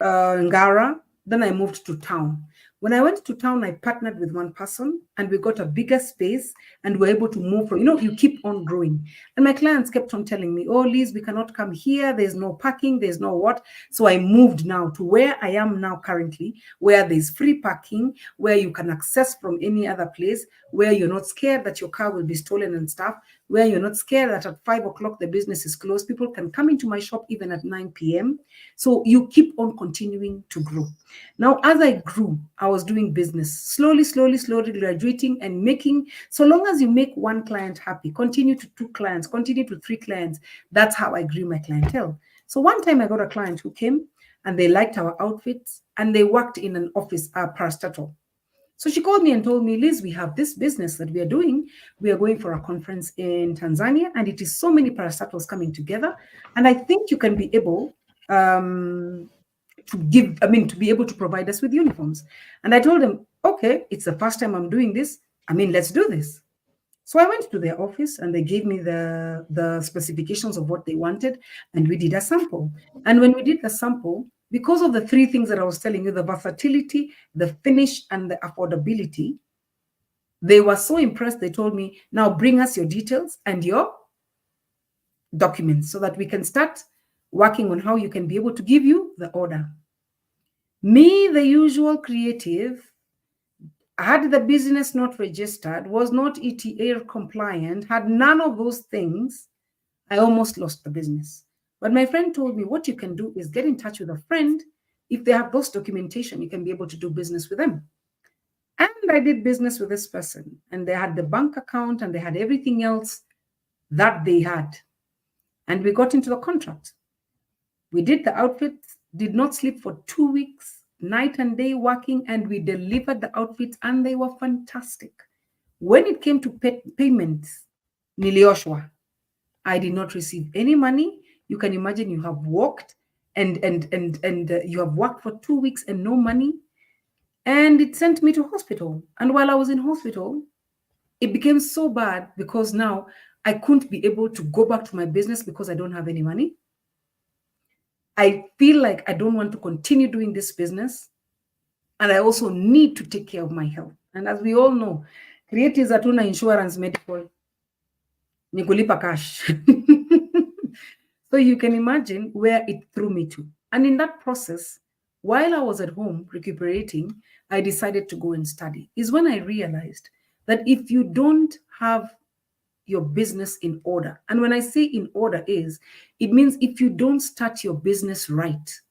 Ngara. Then I moved to town. When I went to town, I partnered with one person and we got a bigger space and we're able to move from, you keep on growing. And my clients kept on telling me, oh, Liz, we cannot come here. There's no parking. There's no what. So I moved now to where I am now currently, where there's free parking, where you can access from any other place, where you're not scared that your car will be stolen and stuff, where you're not scared that at 5 o'clock the business is closed. People can come into my shop even at 9 p.m. So you keep on continuing to grow. Now, as I grew, I was doing business, slowly graduating and making, so long as you make one client happy, continue to 2 clients, continue to 3 clients. That's how I grew my clientele. So one time I got a client who came and they liked our outfits and they worked in an office, parastatal. So she called me and told me, Liz, we have this business that we are doing. We are going for a conference in Tanzania, and it is so many parastatals coming together. And I think you can be able to be able to provide us with uniforms. And I told them, okay, it's the first time I'm doing this. Let's do this. So I went to their office and they gave me the specifications of what they wanted, and we did a sample. And when we did the sample, because of the 3 things that I was telling you, the versatility, the finish, and the affordability, they were so impressed. They told me, now bring us your details and your documents so that we can start working on how you can be able to give you the order. Me, the usual creative, had the business not registered, was not ETA compliant, had none of those things, I almost lost the business. But my friend told me what you can do is get in touch with a friend. If they have those documentation, you can be able to do business with them. And I did business with this person, and they had the bank account and they had everything else that they had. And we got into the contract. We did the outfits, did not sleep for 2 weeks, night and day working, and we delivered the outfits and they were fantastic. When it came to payments, nilioshwa, I did not receive any money. You can imagine you have worked and you have worked for 2 weeks and no money. And it sent me to hospital. And while I was in hospital, it became so bad because now I couldn't be able to go back to my business because I don't have any money. I feel like I don't want to continue doing this business. And I also need to take care of my health. And as we all know, creatives hatuna insurance medical, ni kulipa cash. So you can imagine where it threw me to. And in that process, while I was at home recuperating, I decided to go and study. Is when I realized that if you don't have your business in order, and when I say in order it means if you don't start your business right,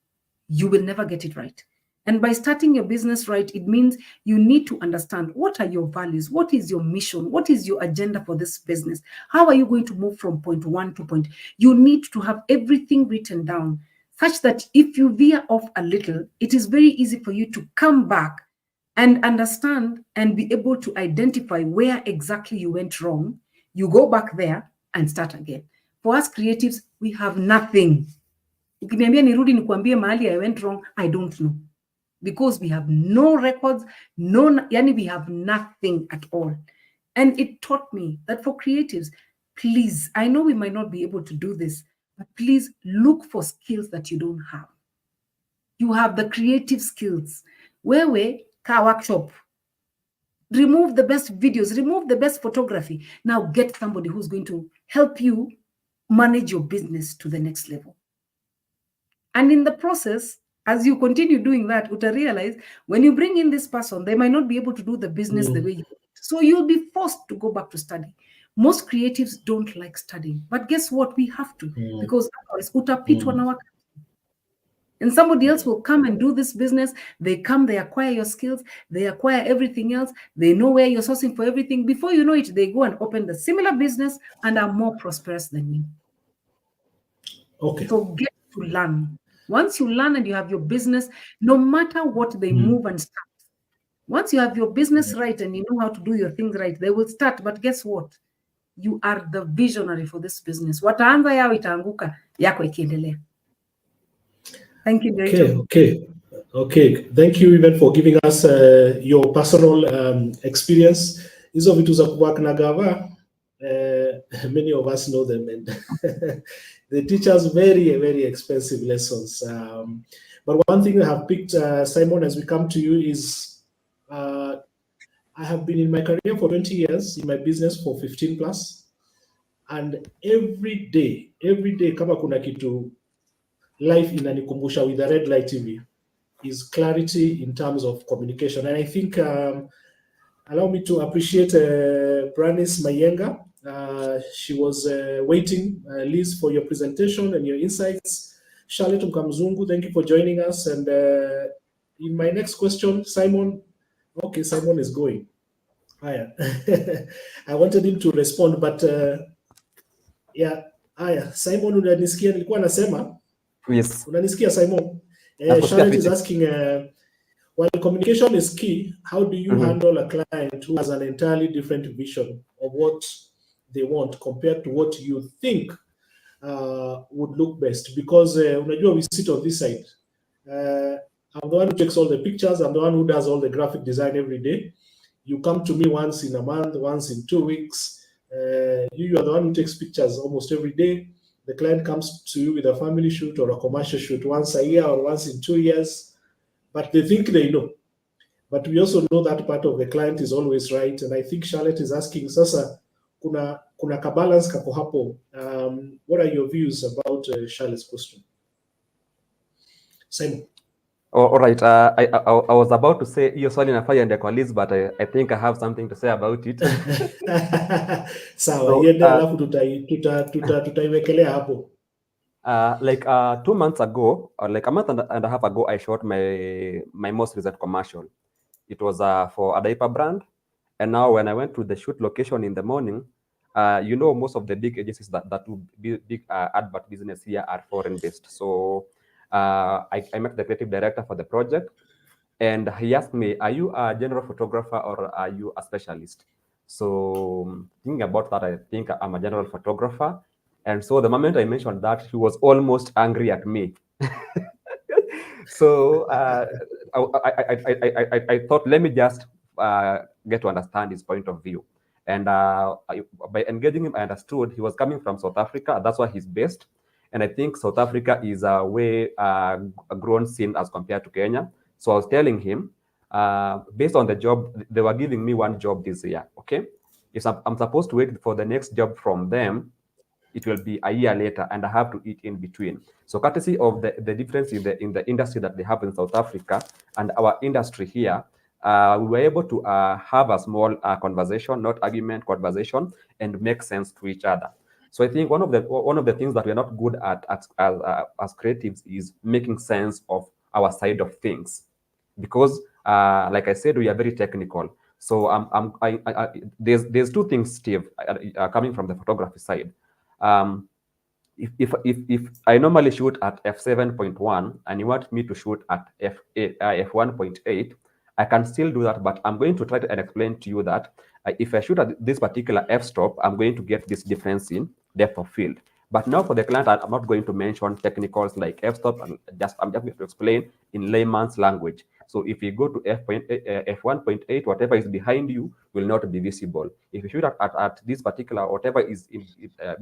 you will never get it right. And by starting your business right, it means you need to understand what are your values, what is your mission, what is your agenda for this business, how are you going to move from point 1 to point. You need to have everything written down such that if you veer off a little, it is very easy for you to come back and understand and be able to identify where exactly you went wrong. You go back there and start again. For us creatives, we have nothing. Ukiniambia nirudi nikuambie mahali I went wrong, I don't know. Because we have no records, we have nothing at all. And it taught me that for creatives, please, I know we might not be able to do this, but please look for skills that you don't have. You have the creative skills. Wewe ka workshop. Remove the best videos, remove the best photography. Now get somebody who's going to help you manage your business to the next level. And in the process, as you continue doing that, uta realize when you bring in this person, they might not be able to do the business the way you want. So you'll be forced to go back to study. Most creatives don't like studying, but guess what? We have to, because otherwise utapitwa na wakati. And somebody else will come and do this business. They come, they acquire your skills, they acquire everything else. They know where you're sourcing for everything. Before you know it, they go and open the similar business and are more prosperous than you.
Okay.
So get to learn. Once you learn and you have your business, no matter what they move and start. Once you have your business right and you know how to do your things right, they will start. But guess what? You are the visionary for this business. Wataanza yao itaanguka, yako ikiendelea. Thank you, Rachel.
Okay. Thank you even for giving us your personal experience. Hizo vitu za kuwork na gava, many of us know them, and they teach us very, very expensive lessons. But one thing I have picked, Simon, as we come to you, is I have been in my career for 20 years, in my business for 15 plus. And every day, kama kuna kitu life inanikumbusha with the Red Light TV is clarity in terms of communication. And I think, allow me to appreciate Branis Mayenga. She was waiting, Liz, for your presentation and your insights. Charlotte Mkamzungu, thank you for joining us. And in my next question, Simon, okay, Simon is going. Haya. I wanted him to respond, but yeah, haya. Simon, unanisikia? Nilikuwa nasema.
Yes.
Unanisikia, Simon? Charlotte is asking, while communication is key, how do you handle a client who has an entirely different vision of what they want compared to what you think would look best? Because unajua, we sit on this side. I'm the one who takes all the pictures. I'm the one who does all the graphic design every day. You come to me once in a month, once in 2 weeks. You are the one who takes pictures almost every day. The client comes to you with a family shoot or a commercial shoot once a year or once in 2 years. But they think they know. But we also know that part of the client is always right. And I think Charlotte is asking, sasa, kuna kabalance kako hapo. What are your views about Charlotte's question? Simon.
All right. I was about to say hiyo swali nafaa iende kwa Liz, but I think I have something to say about it.
Sawa, iende alafu tutaiwekelea hapo.
Like 2 months ago, or like a month and a half ago, I shot my most recent commercial. It was for a diaper brand. And now when I went to the shoot location in the morning, you know, most of the big agencies that do big advert business here are foreign based. So I met the creative director for the project, and he asked me, are you a general photographer or are you a specialist? So thinking about that, I think I'm a general photographer. And so the moment I mentioned that, he was almost angry at me. So I thought, let me just get to understand his point of view. And by engaging him, I understood he was coming from South Africa. That's why he's based. And I think South Africa is a way grown scene as compared to Kenya. So I was telling him, based on the job, they were giving me one job this year, okay? If I'm supposed to wait for the next job from them, it will be a year later, and I have to eat in between. So courtesy of the difference in the industry that they have in South Africa and our industry here, we were able to have a small conversation, not argument, conversation, and make sense to each other. So I think one of the things that we're not good at as creatives is making sense of our side of things, because like I said, we are very technical. So there's two things, Steve, coming from the photography side. If I normally shoot at f7.1 and you want me to shoot at f1.8, I can still do that, but I'm going to try to explain to you that if I shoot at this particular f-stop, I'm going to get this difference in depth of field. But now for the client, I'm not going to mention technicals like f-stop. I'm just going to explain in layman's language. So if you go to f1.8, whatever is behind you will not be visible. If you shoot at this particular, whatever is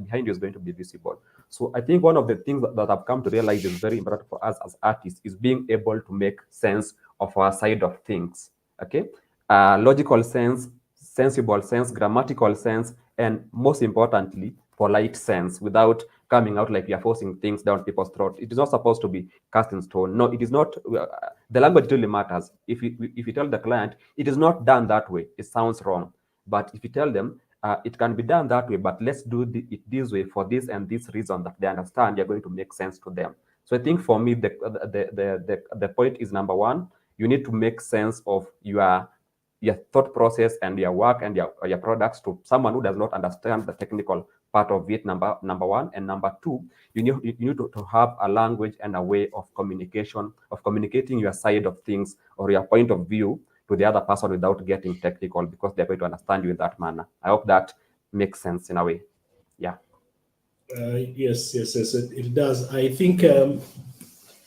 behind you is going to be visible. So I think one of the things that I've come to realize is very important for us as artists is being able to make sense of our side of things, okay? Logical sense, sensible sense, grammatical sense, and most importantly, polite sense, without coming out like we are forcing things down people's throat. It is not supposed to be cast in stone. No, it is not. The language really matters. If you tell the client, it is not done that way, it sounds wrong. But if you tell them, it can be done that way, but let's do it this way for this and this reason that they understand, you're going to make sense to them. So I think for me, the point is, number one, you need to make sense of your thought process and your work and your products to someone who does not understand the technical part of it, number one. And number two, you need to have a language and a way of communication, of communicating your side of things or your point of view to the other person without getting technical, because they're going to understand you in that manner. I hope that makes sense in a way. Yeah.
Yes, it does. I think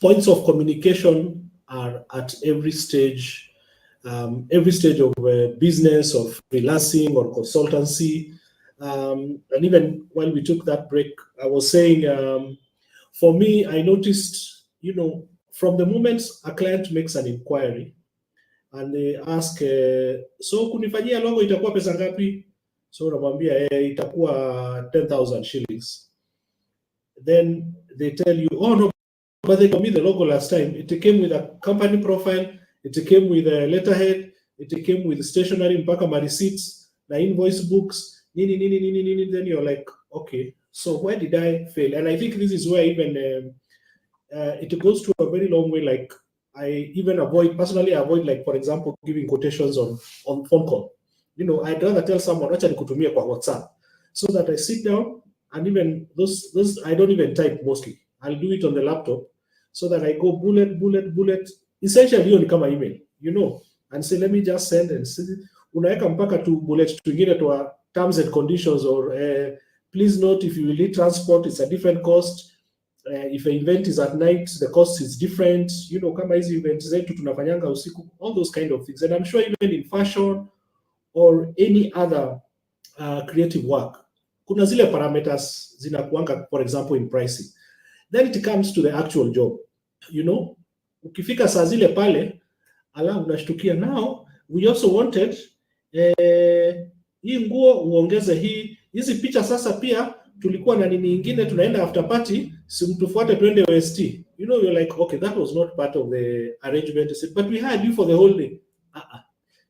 points of communication are at every stage of business, of freelancing or consultancy. And even while we took that break, I was saying, for me, I noticed, from the moment a client makes an inquiry, and they ask so kunifanyia logo itakuwa pesa ngapi? So unamwambia itakuwa 10,000 shillings. Then they tell you, oh no, but they gave me the logo last time. It came with a company profile, it came with a letterhead, it came with stationery, mpaka ma receipts, na invoice books, nini. Then you're like, okay, so where did I fail? And I think this is where even it goes to a very long way. Like I even personally avoid, like for example, giving quotations on phone call. You know, I'd rather tell someone, acha nikutumie kwa WhatsApp, so that I sit down and even those I don't even type mostly. I'll do it on the laptop, so that I go bullet. Essentially, hiyo ni kama email, you know, and say, let me just send and see. Unaweka mpaka tu bullet twingine to terms and conditions, or please note if you will need transport, it's a different cost. If an event is at night, the cost is different. You know, kama hizi events zetu tunafanyanga usiku, all those kind of things. And I'm sure even in fashion or any other creative work, kuna zile parameters zinakuanga, for example, in pricing. Then it comes to the actual job. You know, ukifika saa zile pale, ala unashtukia, now we also wanted hii nguo uongeze hii, hizi picha sasa pia tulikuwa na nini ingine, tunaenda after party, simtufuate twende OST. You know, you're like, okay, that was not part of the arrangement, but we had you for the whole day.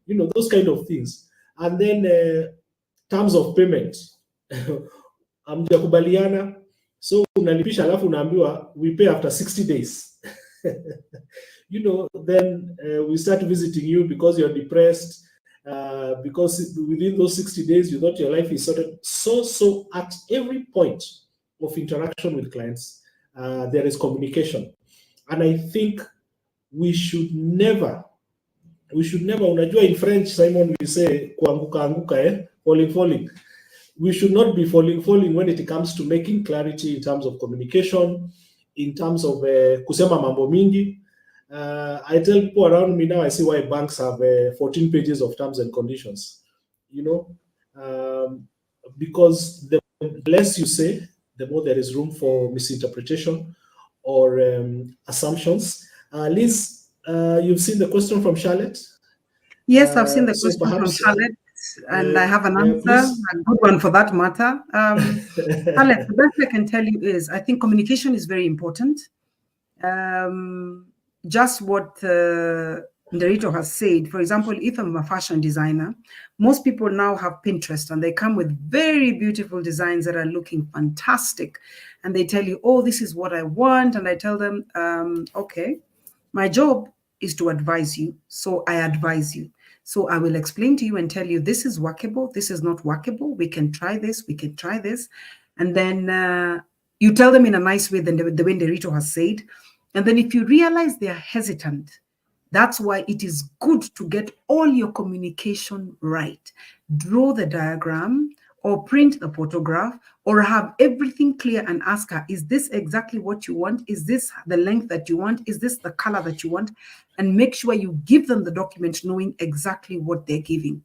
You know, those kind of things. And then terms of payment. Amjakubaliana, so unalipisha alafu unaambiwa we pay after 60 days. You know, then we start visiting you because you're depressed, because within those 60 days you thought your life is sorted. So at every point of interaction with clients, there is communication. And I think we should never, unajua in French, Simon, we say kuanguka, falling. We should not be falling when it comes to making clarity in terms of communication, in terms of kusema mambo mingi. I tell people around me now, I see why banks have 14 pages of terms and conditions, you know, because the less you say, the more there is room for misinterpretation or assumptions. Liz, you've seen the question from Charlotte?
Yes, I've seen the question from Charlotte, and I have an answer, a good one for that matter. Charlotte, the best I can tell you is, I think communication is very important. Just what Nderito has said, for example, if I'm a fashion designer, most people now have Pinterest and they come with very beautiful designs that are looking fantastic. And they tell you, oh, this is what I want. And I tell them, okay, my job is to advise you. So I advise you. So I will explain to you and tell you, this is workable, this is not workable. We can try this, we can try this. And then you tell them in a nice way, the way Nderito has said. And then if you realize they are hesitant, that's why it is good to get all your communication right. Draw the diagram or print the photograph or have everything clear and ask her, is this exactly what you want? Is this the length that you want? Is this the color that you want? And make sure you give them the document knowing exactly what they're giving,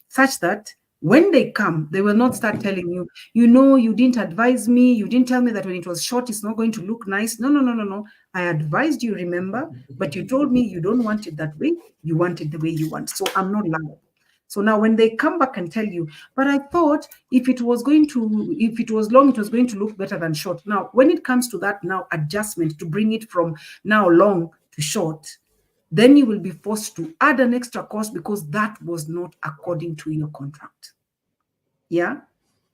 such that when they come, they will not start telling you, you know, you didn't advise me. You didn't tell me that when it was short, it's not going to look nice. No. I advised you, remember, but you told me you don't want it that way. You want it the way you want. So I'm not liable. So now when they come back and tell you, but I thought if it was long, it was going to look better than short. Now, when it comes to that now adjustment to bring it from now long to short, then you will be forced to add an extra cost because that was not according to your contract. Yeah.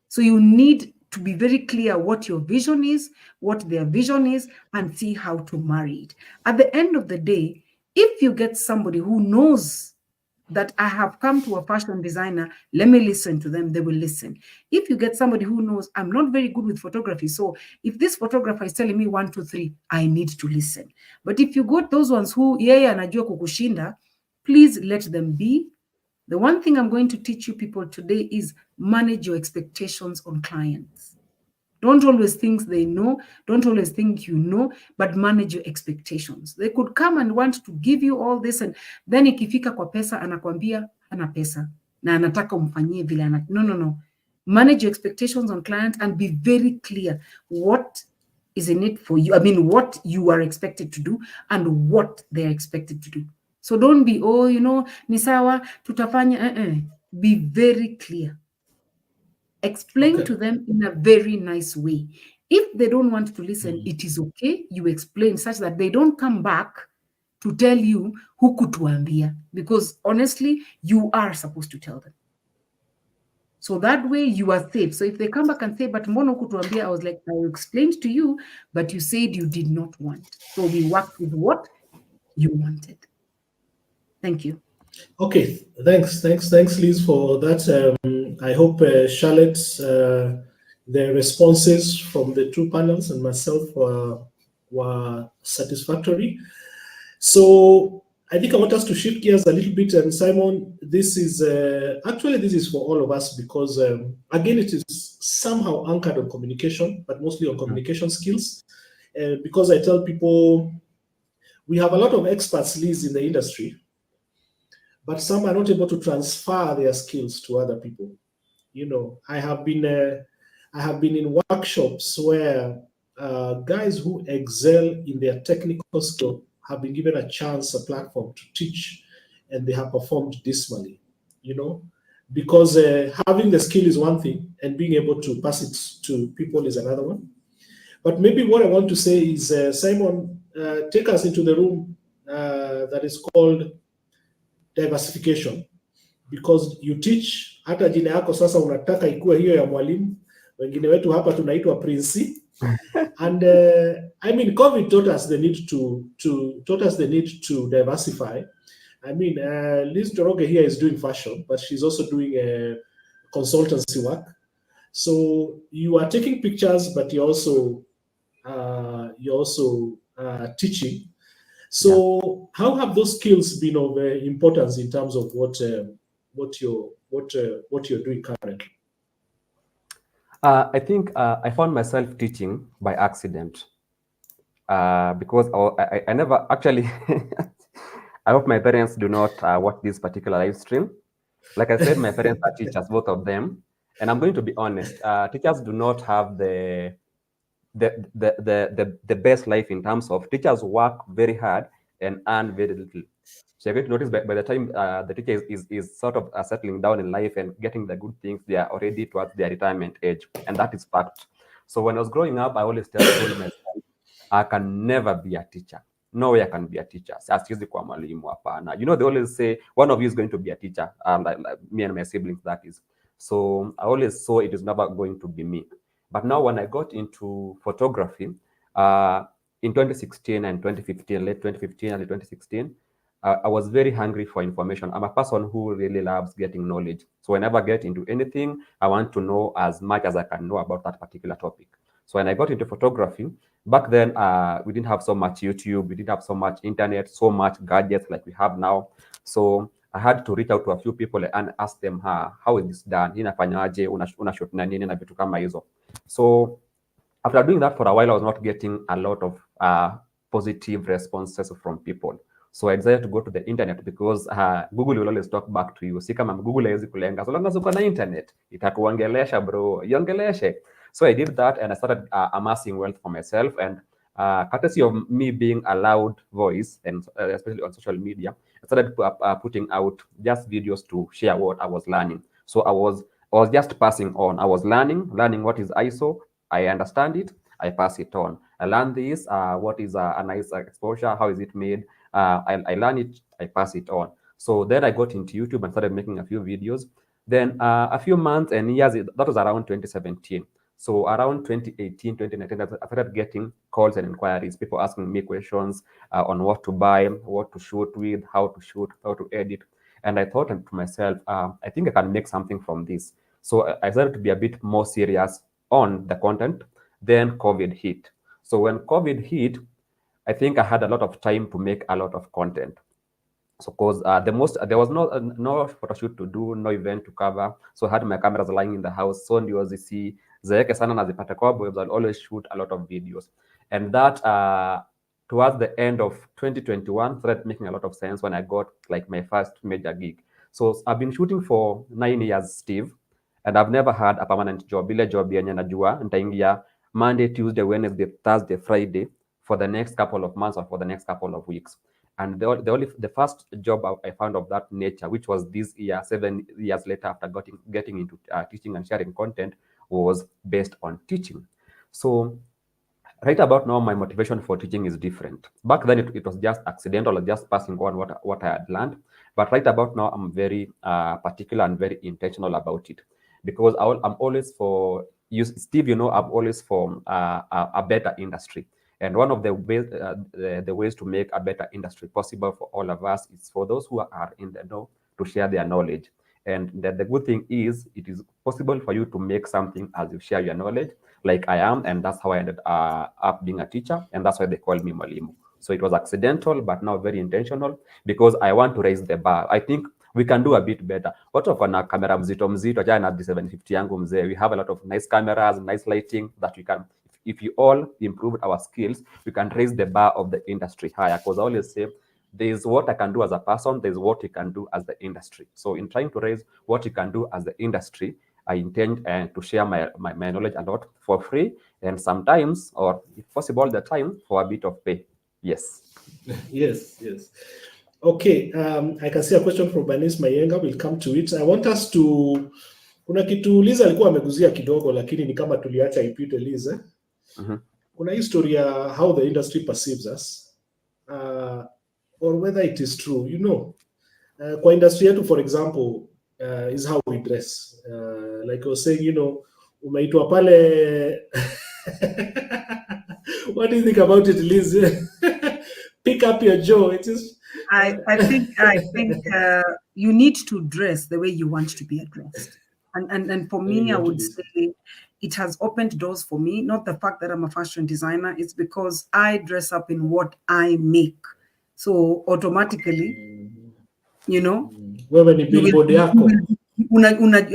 So you need to be very clear what your vision is, what their vision is, and see how to marry it. At the end of the day, if you get somebody who knows that I have come to a fashion designer, let me listen to them, they will listen. If you get somebody who knows I'm not very good with photography, so if this photographer is telling me 1, 2, 3, I need to listen. But if you got those ones who, anajua kukushinda, please let them be. The one thing I'm going to teach you people today is manage your expectations on clients. Don't always think they know. Don't always think you know, but manage your expectations. They could come and want to give you all this, and then ikifika kwa pesa anakwambia hana pesa na anataka umfanyie vile no. Manage your expectations on clients and be very clear what is in it for you. I mean, what you are expected to do and what they are expected to do. So don't be, oh, ni sawa, tutafanya. Be very clear. Explain to them in a very nice way. If they don't want to listen, it is okay. You explain such that they don't come back to tell you hukutuambia, because honestly, you are supposed to tell them. So that way you are safe. So if they come back and say, but mbono hukutuambia, I was like, I explained to you, but you said you did not want. So we worked with what you wanted. Thank you.
Okay, thanks, Liz, for that. I hope Charlotte, the responses from the two panels and myself were satisfactory. So I think I want us to shift gears a little bit. And Simon, this is actually this is for all of us, because again, it is somehow anchored on communication, but mostly on communication skills. Because I tell people we have a lot of experts, Liz, in the industry, but some are not able to transfer their skills to other people. I have been in workshops where guys who excel in their technical skill have been given a chance, a platform to teach, and they have performed dismally. Because having the skill is one thing, and being able to pass it to people is another one. But maybe what I want to say is, Simon, take us into the room that is called diversification, because you teach. Hata jina yako sasa unataka ikuwe hiyo ya mwalimu, wengine wetu hapa tunaitwa Prince. And I mean, COVID taught us the need to diversify. I mean, Liz Njoroge here is doing fashion, but she's also doing consultancy work. So you are taking pictures, but you're also teaching. So how have those skills been of importance in terms of what you're doing currently?
I think I found myself teaching by accident, because I never actually. I hope my parents do not watch this particular live stream. Like I said, my parents are teachers, both of them, and I'm going to be honest. Teachers do not have the best life in terms of teachers work very hard and earn very little. So you're going to notice by the time the teacher is sort of settling down in life and getting the good things, they are already towards their retirement age, and that is fact. So when I was growing up, I always told myself, I can never be a teacher. No way I can be a teacher. They always say one of you is going to be a teacher, like me and my siblings, that is. So I always saw it is never going to be me. But now when I got into photography, in 2016 and 2015, late 2015 and 2016, I was very hungry for information. I'm a person who really loves getting knowledge. So whenever I get into anything, I want to know as much as I can know about that particular topic. So when I got into photography, back then, we didn't have so much YouTube, we didn't have so much internet, so much gadgets like we have now. So I had to reach out to a few people and ask them, how is this done? Unashoot na nini na vitu kama hizo. So after doing that for a while, I was not getting a lot of positive responses from people. So I decided to go to the internet, because Google will always talk back to you. Si kama Google haiwezi kulenga, so long as uko na internet, itakuongelesha bro, iongeleshe. So I did that, and I started amassing wealth for myself. And courtesy of me being a loud voice, and especially on social media, I started putting out just videos to share what I was learning. So I was just passing on. I was learning what is ISO. I understand it, I pass it on. I learn this, what is a nice exposure, how is it made? I learn it, I pass it on. So then I got into YouTube and started making a few videos. Then a few months and years, that was around 2017. So around 2018, 2019, I started getting calls and inquiries, people asking me questions on what to buy, what to shoot with, how to edit. And I thought to myself, I think I can make something from this. So I started to be a bit more serious on the content. Then COVID hit. So when COVID hit, I think I had a lot of time to make a lot of content. So because there was no photo shoot to do, no event to cover. So I had my cameras lying in the house. So ndio zeeke sana na zipate kwa boys. I'll always shoot a lot of videos. And that towards the end of 2021 started making a lot of sense when I got like my first major gig. So I've been shooting for 9 years, Steve, and I've never had a permanent job. Ile job yenye najua nitaingia Monday, Tuesday, Wednesday, Thursday, Friday for the next couple of months or for the next couple of weeks. And the first job I found of that nature, which was this year, 7 years later after getting into teaching and sharing content, was based on teaching. So right about now, my motivation for teaching is different. Back then, it was just accidental, just passing on what I had learned. But right about now, I'm very particular and very intentional about it, because I'm always for you, Steve. I'm always for a better industry. And one of the ways to make a better industry possible for all of us is for those who are in the know to share their knowledge. And the good thing is, it is possible for you to make something as you share your knowledge, like I am, and that's how I ended up being a teacher, and that's why they call me Mwalimu. So it was accidental, but now very intentional, because I want to raise the bar. I think we can do a bit better. What of na camera mzito, acha na 750 yangu mzee. We have a lot of nice cameras, nice lighting that we can, if you all improve our skills, we can raise the bar of the industry higher. Because I always say, there's what I can do as a person, there's what you can do as the industry. So in trying to raise what you can do as the industry, I intend to share my knowledge a lot for free, and sometimes, or if possible, the time, for a bit of pay. Yes.
Yes. Okay, I can see a question from Bernice Mayenga. We'll come to it. I want us to, kuna kitu Liza alikuwa ameguzia kidogo, lakini ni kama tuliacha ipite Liza. Kuna historia how the industry perceives us, or whether it is true. Kwa industry yetu, for example, is how we dress. Like I was saying, umeitwa pale. What do you think about it, Liz? Pick up your jaw. It is.
I think you need to dress the way you want to be addressed. And for me, I would say it has opened doors for me. Not the fact that I'm a fashion designer, it's because I dress up in what I make. So automatically,
wewe ni billboard yako.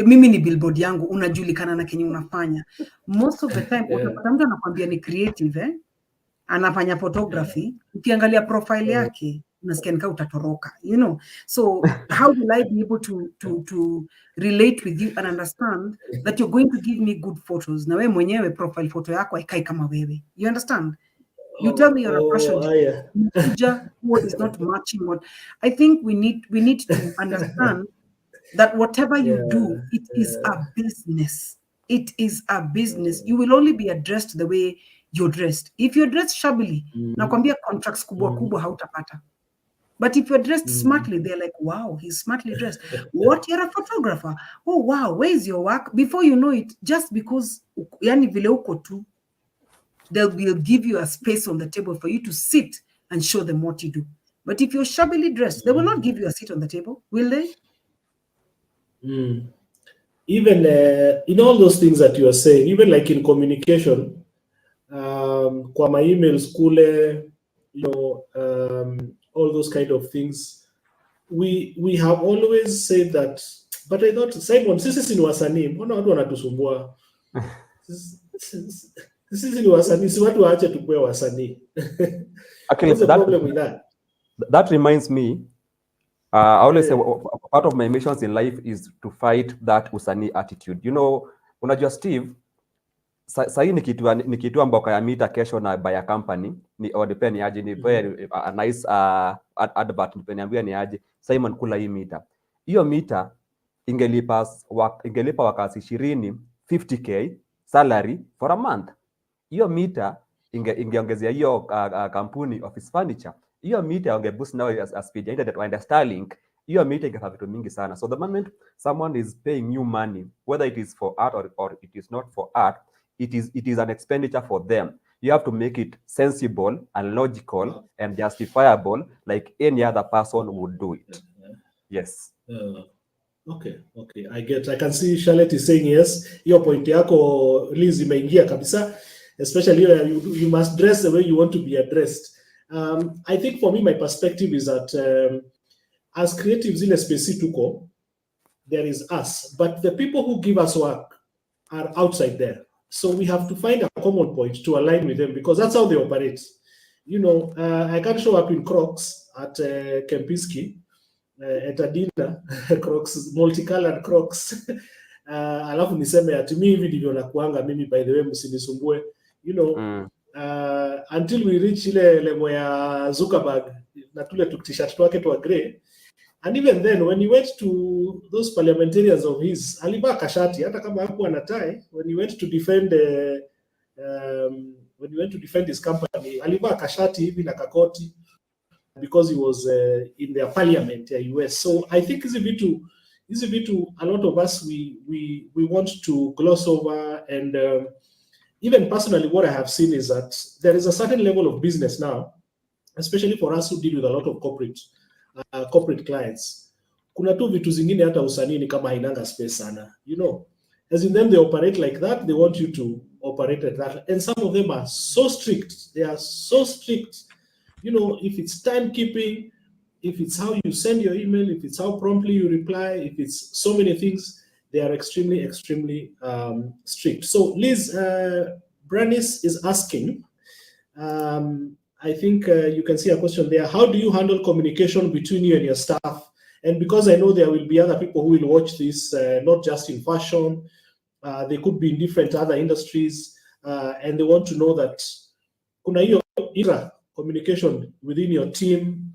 Mimi ni billboard yangu, unajulikana na kenye unafanya. Most of the time, utapata mtu anakuambia ni creative, anafanya photography, ukiangalia profile yake, unasikia nika utatoroka, So how will I be able to relate with you and understand that you're going to give me good photos? Na wewe mwenyewe profile photo yako haikai kama wewe. You understand? You tell me you're a fashion designer, what is not matching what. I think we need to understand that whatever you do, it is a business. It is a business. You will only be addressed the way you're dressed. If you're dressed shabbily, nakwambia contracts kubwa hautapata. But if you're dressed smartly, they're like, wow, he's smartly dressed. What, you're a photographer? Oh, wow, where's your work? Before you know it, just because yani vile uko tu, they'll give you a space on the table for you to sit and show them what you do. But if you're shabbily dressed, they will not give you a seat on the table, will they?
Even in all those things that you are saying, even like in communication, kwa my emails kule, all those kind of things, we have always said that. But I thought, Simon, sisi ni wasanii, mbona watu wanatusumbua? Sisi ni wasanii, si watu waache tukue wasanii. What's the problem with that?
That reminds me, I always say part of my missions in life is to fight that usanii attitude. Unajua Steve, sahi ni kitu ambako ya meter kesho na by a company, ni ODP ni aje, ni very a nice advert, niambia ni aje, Simon kula hii meter. Hiyo meter ingelipa wakasi 20, 50k salary for a month. Hiyo meter ingeongezea hiyo kampuni Office Furniture. Hiyo meter ungeboost now as speed internet and Starlink. Hiyo meter ingefanya vitu mingi sana. So the moment someone is paying you money, whether it is for art or it is not for art, it is an expenditure for them. You have to make it sensible and logical and justifiable, like any other person would do it. Yes.
Okay. I can see Charlotte is saying yes. Your point yako Liz imeingia kabisa. Especially you must dress the way you want to be addressed. I think for me, my perspective is that as creatives in a space tuko, there is us, but the people who give us work are outside there. So we have to find a common point to align with them, because that's how they operate. I can show up in Crocs at Kempinski, at a dinner, Crocs, multicolored Crocs. Alafu niseme ati mimi hivi ndivyo nakuanga mimi, by the way, msinisumbue. Until we reach ile level ya Zuckerberg, na tule t-shirt twake twa grey. And even then, when he went to those parliamentarians of his, alivaa kashati, hata kama hakuwa na tie, when he went to defend his company, alivaa kashati hivi na kakoti, because he was in their parliament in US. So I think hizi vitu a lot of us we want to gloss over. And even personally, what I have seen is that there is a certain level of business now, especially for us who deal with a lot of corporate clients. Kuna tu vitu zingine hata usanii ni kama hainanga space sana, you know, as in them they operate like that, they want you to operate like that, and some of them are so strict. They are so strict, you know, if it's timekeeping, if it's how you send your email, if it's how promptly you reply, if it's so many things, they are extremely strict. So Liz, Branis is asking, I think you can see a question there. How do you handle communication between you and your staff? And because I know there will be other people who will watch this, not just in fashion, they could be in different other industries, and they want to know that kuna hiyo communication within your team.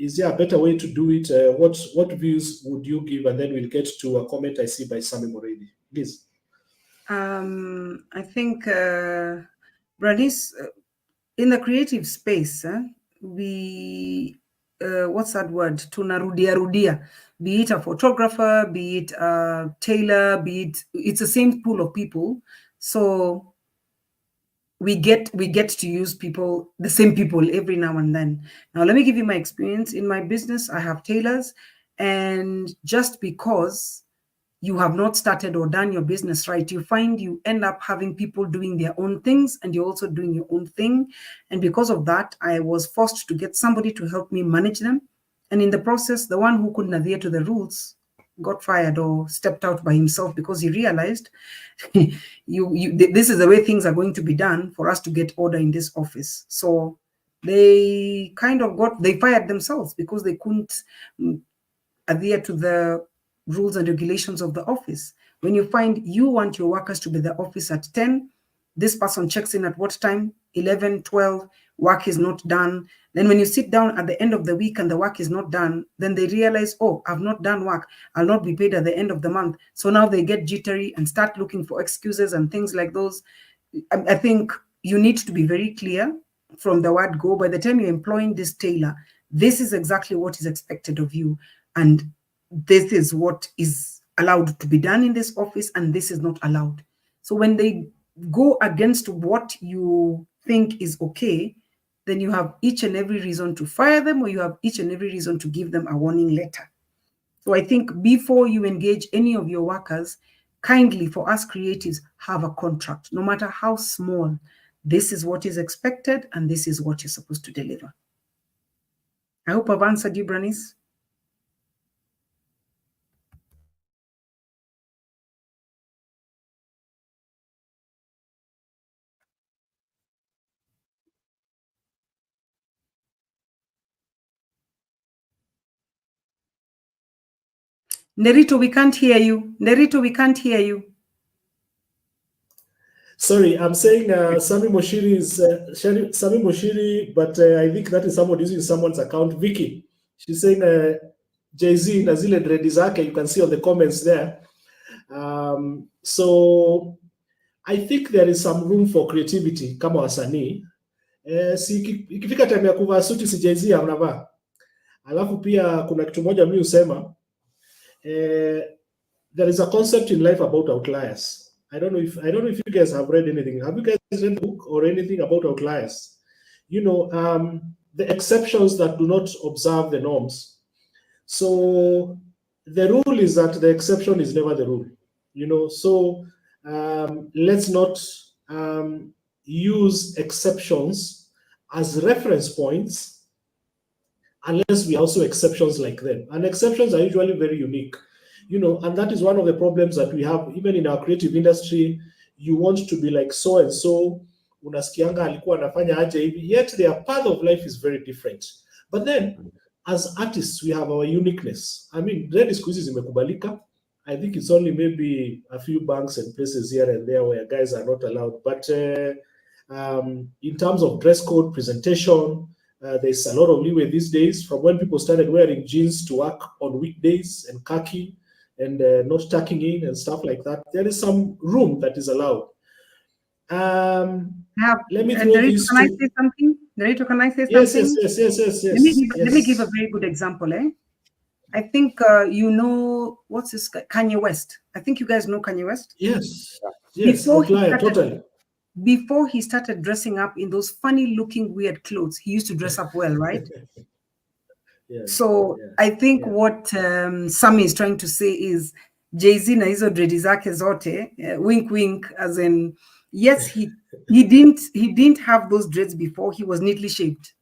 Is there a better way to do it? What views would you give? And then we'll get to a comment I see by Samim already. Please.
I think, Branis, in the creative space, we, what's that word? Tunarudia. Be it a photographer, be it a tailor, it's the same pool of people. So we get to use the same people every now and then. Now, let me give you my experience. In my business, I have tailors, and just because you have not started or done your business right, you find you end up having people doing their own things, and you're also doing your own thing. And because of that, I was forced to get somebody to help me manage them. And in the process, the one who couldn't adhere to the rules got fired or stepped out by himself, because he realized this is the way things are going to be done for us to get order in this office. So they they fired themselves because they couldn't adhere to the rules and regulations of the office. When you find you want your workers to be at the office at 10, this person checks in at what time? 11, 12, work is not done. Then when you sit down at the end of the week and the work is not done, then they realize, oh, I've not done work. I'll not be paid at the end of the month. So now they get jittery and start looking for excuses and things like those. I think you need to be very clear from the word go. By the time you're employing this tailor, this is exactly what is expected of you. And this is what is allowed to be done in this office, and this is not allowed. So when they go against what you think is okay, then you have each and every reason to fire them, or you have each and every reason to give them a warning letter. So I think before you engage any of your workers, kindly, for us creatives, have a contract, no matter how small. This is what is expected, and this is what you're supposed to deliver. I hope I've answered you, Branis. Nerito, we can't hear you. Nerito, we can't hear you.
Sorry, I'm saying Sami Moshiri is Sami Moshiri, but I think that is someone using someone's account. Vicky, she's saying Jay-Z na zile dread zake, you can see on the comments there. So I think there is some room for creativity kama wasanii. Ikifika time ya kuvaa suti si Jay-Z unavaa. Alafu pia kuna kitu moja mimi usema, there is a concept in life about outliers. I don't know if you guys have read anything. Have you guys read a book or anything about outliers? You know, the exceptions that do not observe the norms. So the rule is that the exception is never the rule. You know, so let's not use exceptions as reference points unless we also exceptions like them. And exceptions are usually very unique. You know, and that is one of the problems that we have even in our creative industry. You want to be like so and so, unasikianga alikuwa anafanya aje hivi, yet their path of life is very different. But then as artists we have our uniqueness. I mean, dread siku hizi zimekubalika. I think it's only maybe a few banks and places here and there where guys are not allowed. But in terms of dress code, presentation, There's a lot of leeway these days, from when people started wearing jeans to work on weekdays and khaki and not tucking in and stuff like that. There is some room that is allowed. Let me throw this
can I say something? Narito, can I say something?
Yes.
Let me give a very good example. I think you know, what's this guy? Kanye West. I think you guys know Kanye West.
Yes.
Before he started dressing up in those funny looking weird clothes, he used to dress up well, right? So I think what Sammy is trying to say is Jay-Z na hizo dredi zake zote, wink wink, as in, yes, he didn't have those dreads before. He was neatly shaved,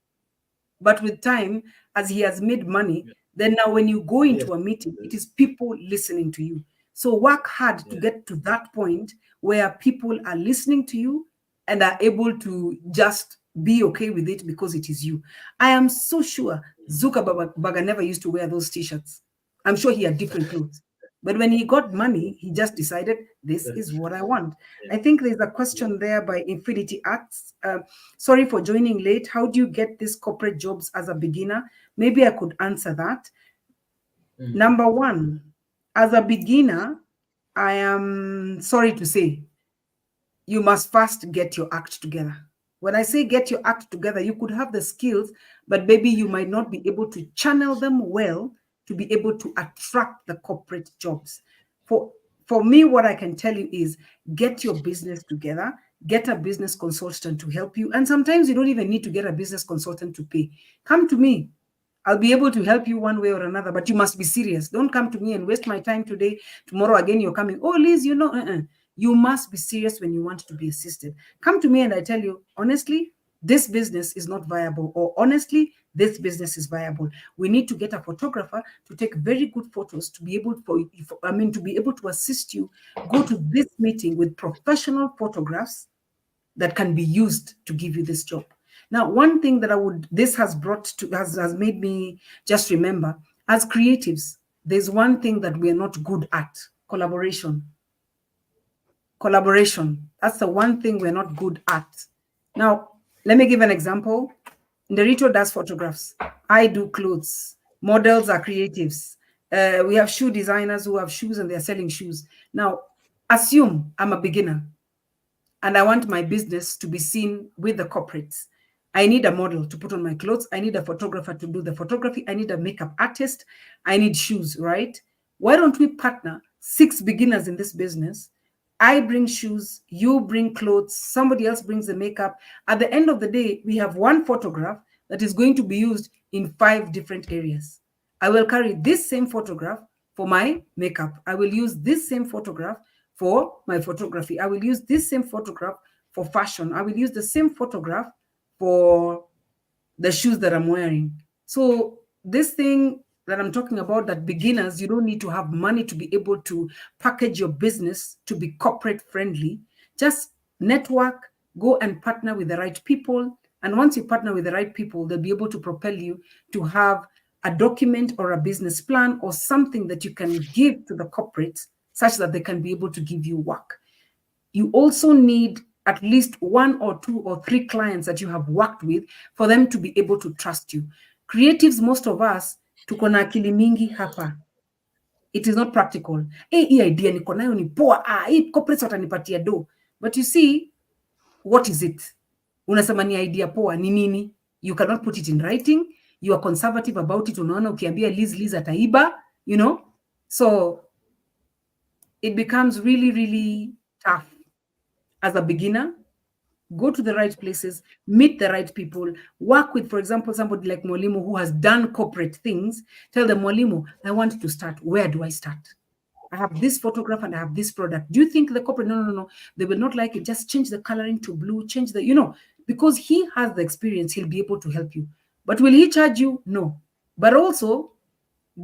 but with time, as he has made money, then now when you go into a meeting, it is people listening to you. So work hard to get to that point where people are listening to you and are able to just be okay with it because it is you. I am so sure Zuckerberg never used to wear those t-shirts. I'm sure he had different clothes. But when he got money, he just decided, this is what I want. I think there's a question there by Infinity Arts. Sorry for joining late. How do you get these corporate jobs as a beginner? Maybe I could answer that. Number one, as a beginner, I am sorry to say, you must first get your act together. When I say get your act together, you could have the skills, but maybe you might not be able to channel them well to be able to attract the corporate jobs. For me, what I can tell you is get your business together, get a business consultant to help you. And sometimes you don't even need to get a business consultant to pay. Come to me. I'll be able to help you one way or another, but you must be serious. Don't come to me and waste my time today. Tomorrow again, you're coming. Oh, Liz, you know, you must be serious when you want to be assisted. Come to me and I tell you, honestly, this business is not viable, or honestly, this business is viable. We need to get a photographer to take very good photos to be able to be able to assist you. Go to this meeting with professional photographs that can be used to give you this job. Now, one thing that this has made me just remember, as creatives, there's one thing that we're not good at: collaboration. That's the one thing we're not good at. Now, let me give an example. Nerito does photographs. I do clothes. Models are creatives. We have shoe designers who have shoes and they're selling shoes. Now, assume I'm a beginner and I want my business to be seen with the corporates. I need a model to put on my clothes. I need a photographer to do the photography. I need a makeup artist. I need shoes, right? Why don't we partner 6 beginners in this business? I bring shoes, you bring clothes, somebody else brings the makeup. At the end of the day, we have one photograph that is going to be used in 5 different areas. I will carry this same photograph for my makeup. I will use this same photograph for my photography. I will use this same photograph for fashion. I will use the same photograph for the shoes that I'm wearing. So this thing that I'm talking about, that beginners, you don't need to have money to be able to package your business to be corporate friendly. Just network, go and partner with the right people. And once you partner with the right people, they'll be able to propel you to have a document or a business plan or something that you can give to the corporates such that they can be able to give you work. You also need at least 1 or 2 or 3 clients that you have worked with for them to be able to trust you. Creatives, most of us, tuko na akili mingi hapa. It is not practical. Hii idea niko nayo ni poa. Hii corporates watanipatia do. But you see, what is it? Unasema ni idea poa, ni nini? You cannot put it in writing. You are conservative about it. Unaona ukiambia Liz ataiba, you know? So it becomes really, really tough. As a beginner, go to the right places, meet the right people, work with, for example, somebody like Mwalimu who has done corporate things. Tell them, Mwalimu, I want to start. Where do I start? I have this photograph and I have this product. Do you think the corporate, no, they will not like it. Just change the coloring to blue, change the, because he has the experience, he'll be able to help you. But will he charge you? No. But also,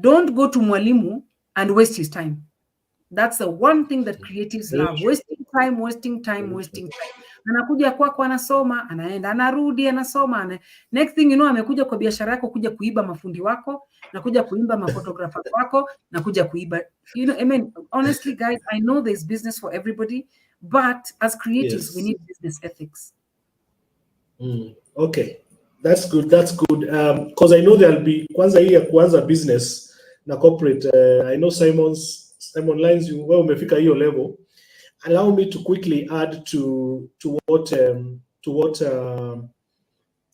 don't go to Mwalimu and waste his time. That's the one thing that creatives love. Wasting time. Anakuja kwako anasoma, anaenda, anarudi, anasoma. Next thing you know, amekuja kwa biashara yako kuja kuiba mafundi wako, na kuja kuimba maphotographer wako, na kuja kuiba. I mean, honestly, guys, I know there's business for everybody, but as creatives, we need business ethics.
Okay. That's good. That's good. Because I know there'll be kwanza business na corporate. I know Simon Lines, you well umefika hiyo level. Allow me to quickly add to what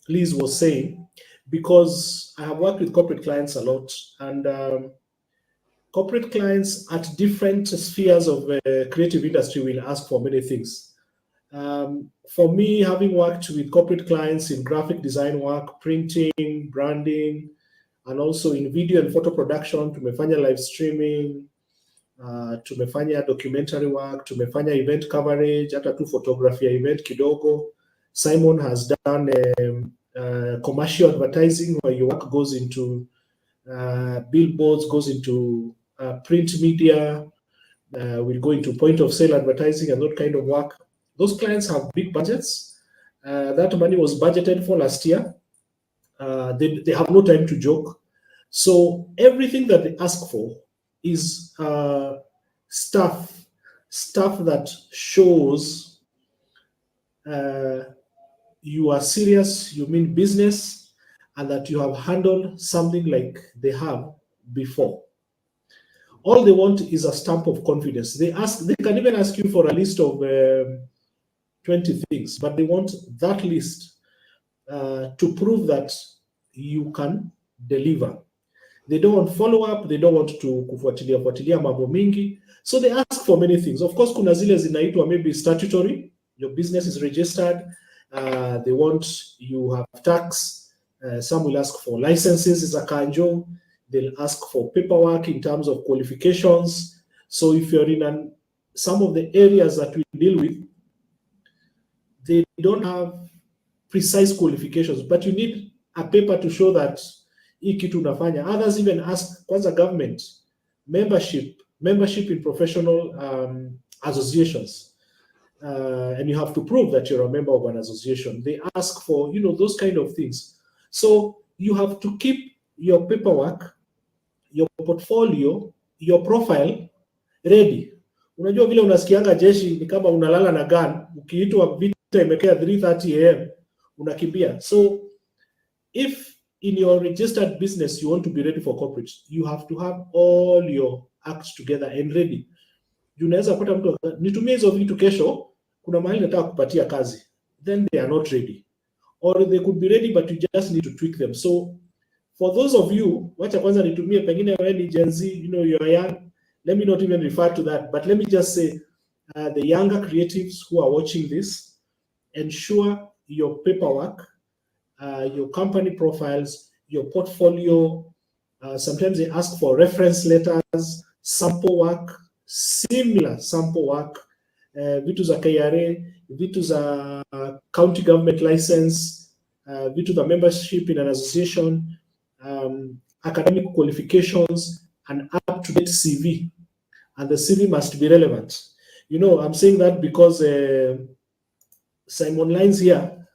Liz was saying, because I have worked with corporate clients a lot, and corporate clients at different spheres of creative industry will ask for many things. For me, having worked with corporate clients in graphic design work, printing, branding, and also in video and photo production, tumefanya live streaming, tumefanya documentary work, tumefanya event coverage, hata tu photography event kidogo. Simon has done commercial advertising, where your work goes into billboards, goes into print media, will go into point of sale advertising and that kind of work. Those clients have big budgets. That money was budgeted for last year. They have no time to joke. So everything that they ask for is stuff that shows you are serious, you mean business, and that you have handled something like they have before. All they want is a stamp of confidence. They can even ask you for a list of 20 things, but they want that list to prove that you can deliver. They don't want follow-up, they don't want to kufuatilia mambo mingi. So they ask for many things. Of course, kuna zile zinaitwa maybe statutory, your business is registered, they want you have tax, some will ask for licenses as a kanjo, they'll ask for paperwork in terms of qualifications. So if you're in some of the areas that we deal with, they don't have precise qualifications, but you need a paper to show that hii kitu unafanya. Others even ask kwanza government membership in professional associations, and you have to prove that you're a member of an association. They ask for those kind of things. So you have to keep your paperwork, your portfolio, your profile ready. Unajua vile unasikianga jeshi ni kama unalala na gun, ukiitwa vita imekea 3:30 am unakimbia. So if in your registered business you want to be ready for corporate, you have to have all your acts together and ready. Unaweza pata mtu nitumie hizo vitu kesho, kuna mahali nataka kupatia kazi, then they are not ready, or they could be ready but you just need to tweak them. So for those of you, wacha kwanza nitumie, pengine wewe ni Gen Z, you are young, let me not even refer to that, but let me just say the younger creatives who are watching this, ensure your paperwork, your company profiles, your portfolio. Sometimes they ask for reference letters, sample work, similar sample work, vitu za KRA, vitu za county government license, vitu za membership in an association, academic qualifications, and up-to-date CV. And the CV must be relevant. I'm saying that because Simon Lines here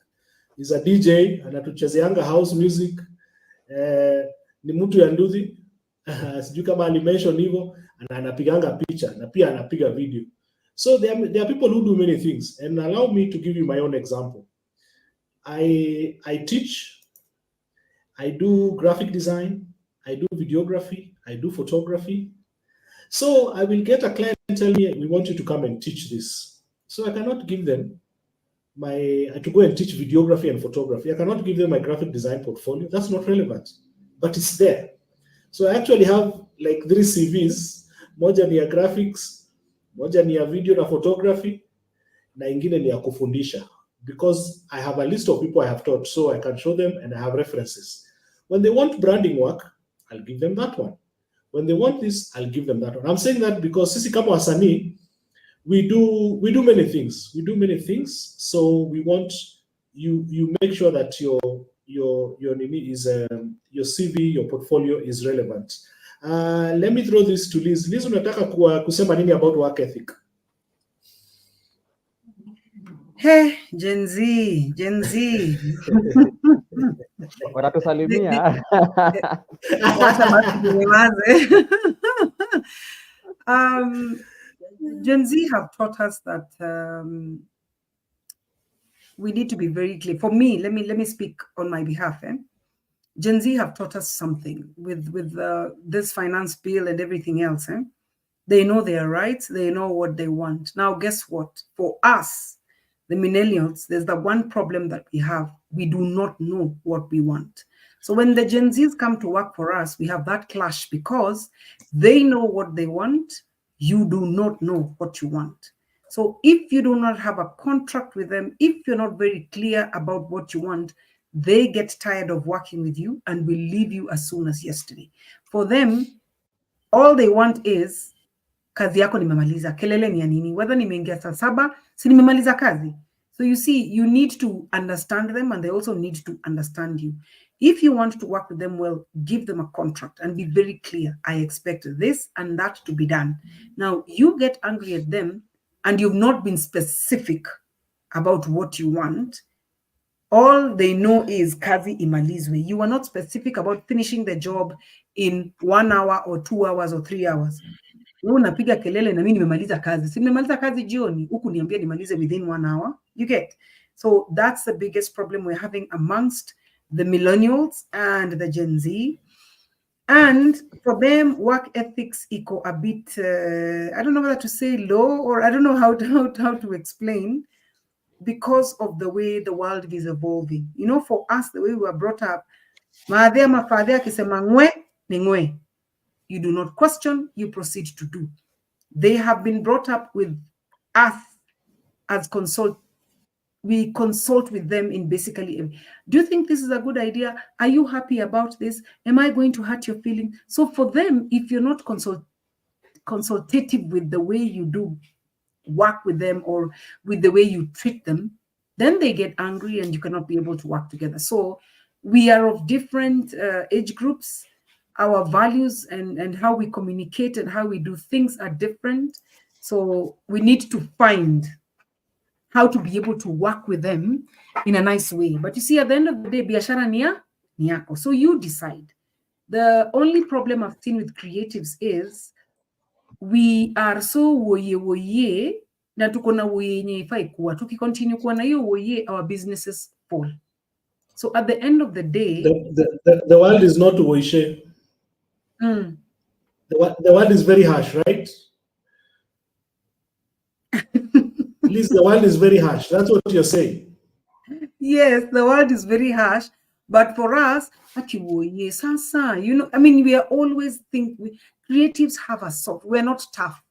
is a DJ, anatuchezeanga house music, ni mtu ya nduthi, sijui kama animation hivyo, anapiganga picha na pia anapiga video. So there are people who do many things, and allow me to give you my own example. I teach, I do graphic design, I do videography, I do photography. So I will get a client and tell me, we want you to come and teach this. So I cannot give them to go and teach videography and photography. I cannot give them my graphic design portfolio. That's not relevant, but it's there. So I actually have like 3 CVs. Moja ni ya graphics, moja ni ya video na photography, na ingine ni ya kufundisha, because I have a list of people I have taught, so I can show them and I have references. When they want branding work, I'll give them that one. When they want this, I'll give them that one. I'm saying that because sisi kama wasanii, we do many things. We do many things. So we want you make sure that your CV, your portfolio is relevant. Let me throw this to Liz. Liz, unataka kusema nini about work ethic?
Hey, Gen Z.
Wanatusalimia.
Wacha basi niwaze. Gen Z have taught us that we need to be very clear. For me, let me speak on my behalf. Gen Z have taught us something with this finance bill and everything else. They know their rights. They know what they want. Now, guess what? For us, the millennials, there's the one problem that we have. We do not know what we want. So when the Gen Zs come to work for us, we have that clash because they know what they want. You do not know what you want. So if you do not have a contract with them, if you're not very clear about what you want, they get tired of working with you and will leave you as soon as yesterday. For them, all they want is kazi yako nimemaliza, kelele ni ya nini? Whether nimeingia saa 7, si nimemaliza kazi. So you see, you need to understand them and they also need to understand you. If you want to work with them well, give them a contract and be very clear. I expect this and that to be done. Now, you get angry at them and you've not been specific about what you want. All they know is kazi imalizwe. You are not specific about finishing the job in 1 hour or 2 hours or 3 hours. Unapiga kelele na mimi nimemaliza kazi. Si nimemaliza kazi jioni, huku niambia nimalize within 1 hour. You get? So that's the biggest problem we're having amongst the millennials and the Gen Z. And for them, work ethics equal a bit, I don't know whether to say low or I don't know how to explain, because of the way the world is evolving. You know, for us, the way we were brought up, you do not question, you proceed to do. They have been brought up with us as consult. We consult with them in basically, do you think this is a good idea? Are you happy about this? Am I going to hurt your feelings? So for them, if you're not consultative with the way you do work with them or with the way you treat them, then they get angry and you cannot be able to work together. So we are of different age groups. Our values and how we communicate and how we do things are different. So we need to find how to be able to work with them in a nice way. But you see, at the end of the day, biashara ni yako. So you decide. The only problem I've seen with creatives is we are so woye na tuko na woye yenye ifai kuwa. Tukicontinue kuwa na hiyo woye, our businesses fall. So at the end of the day,
the world is not woye. The world is very harsh, right? Please, the world is very harsh. That's what you're saying.
Yes, the world is very harsh. But for us, you know, I mean, we are always creatives have a soft. We're not tough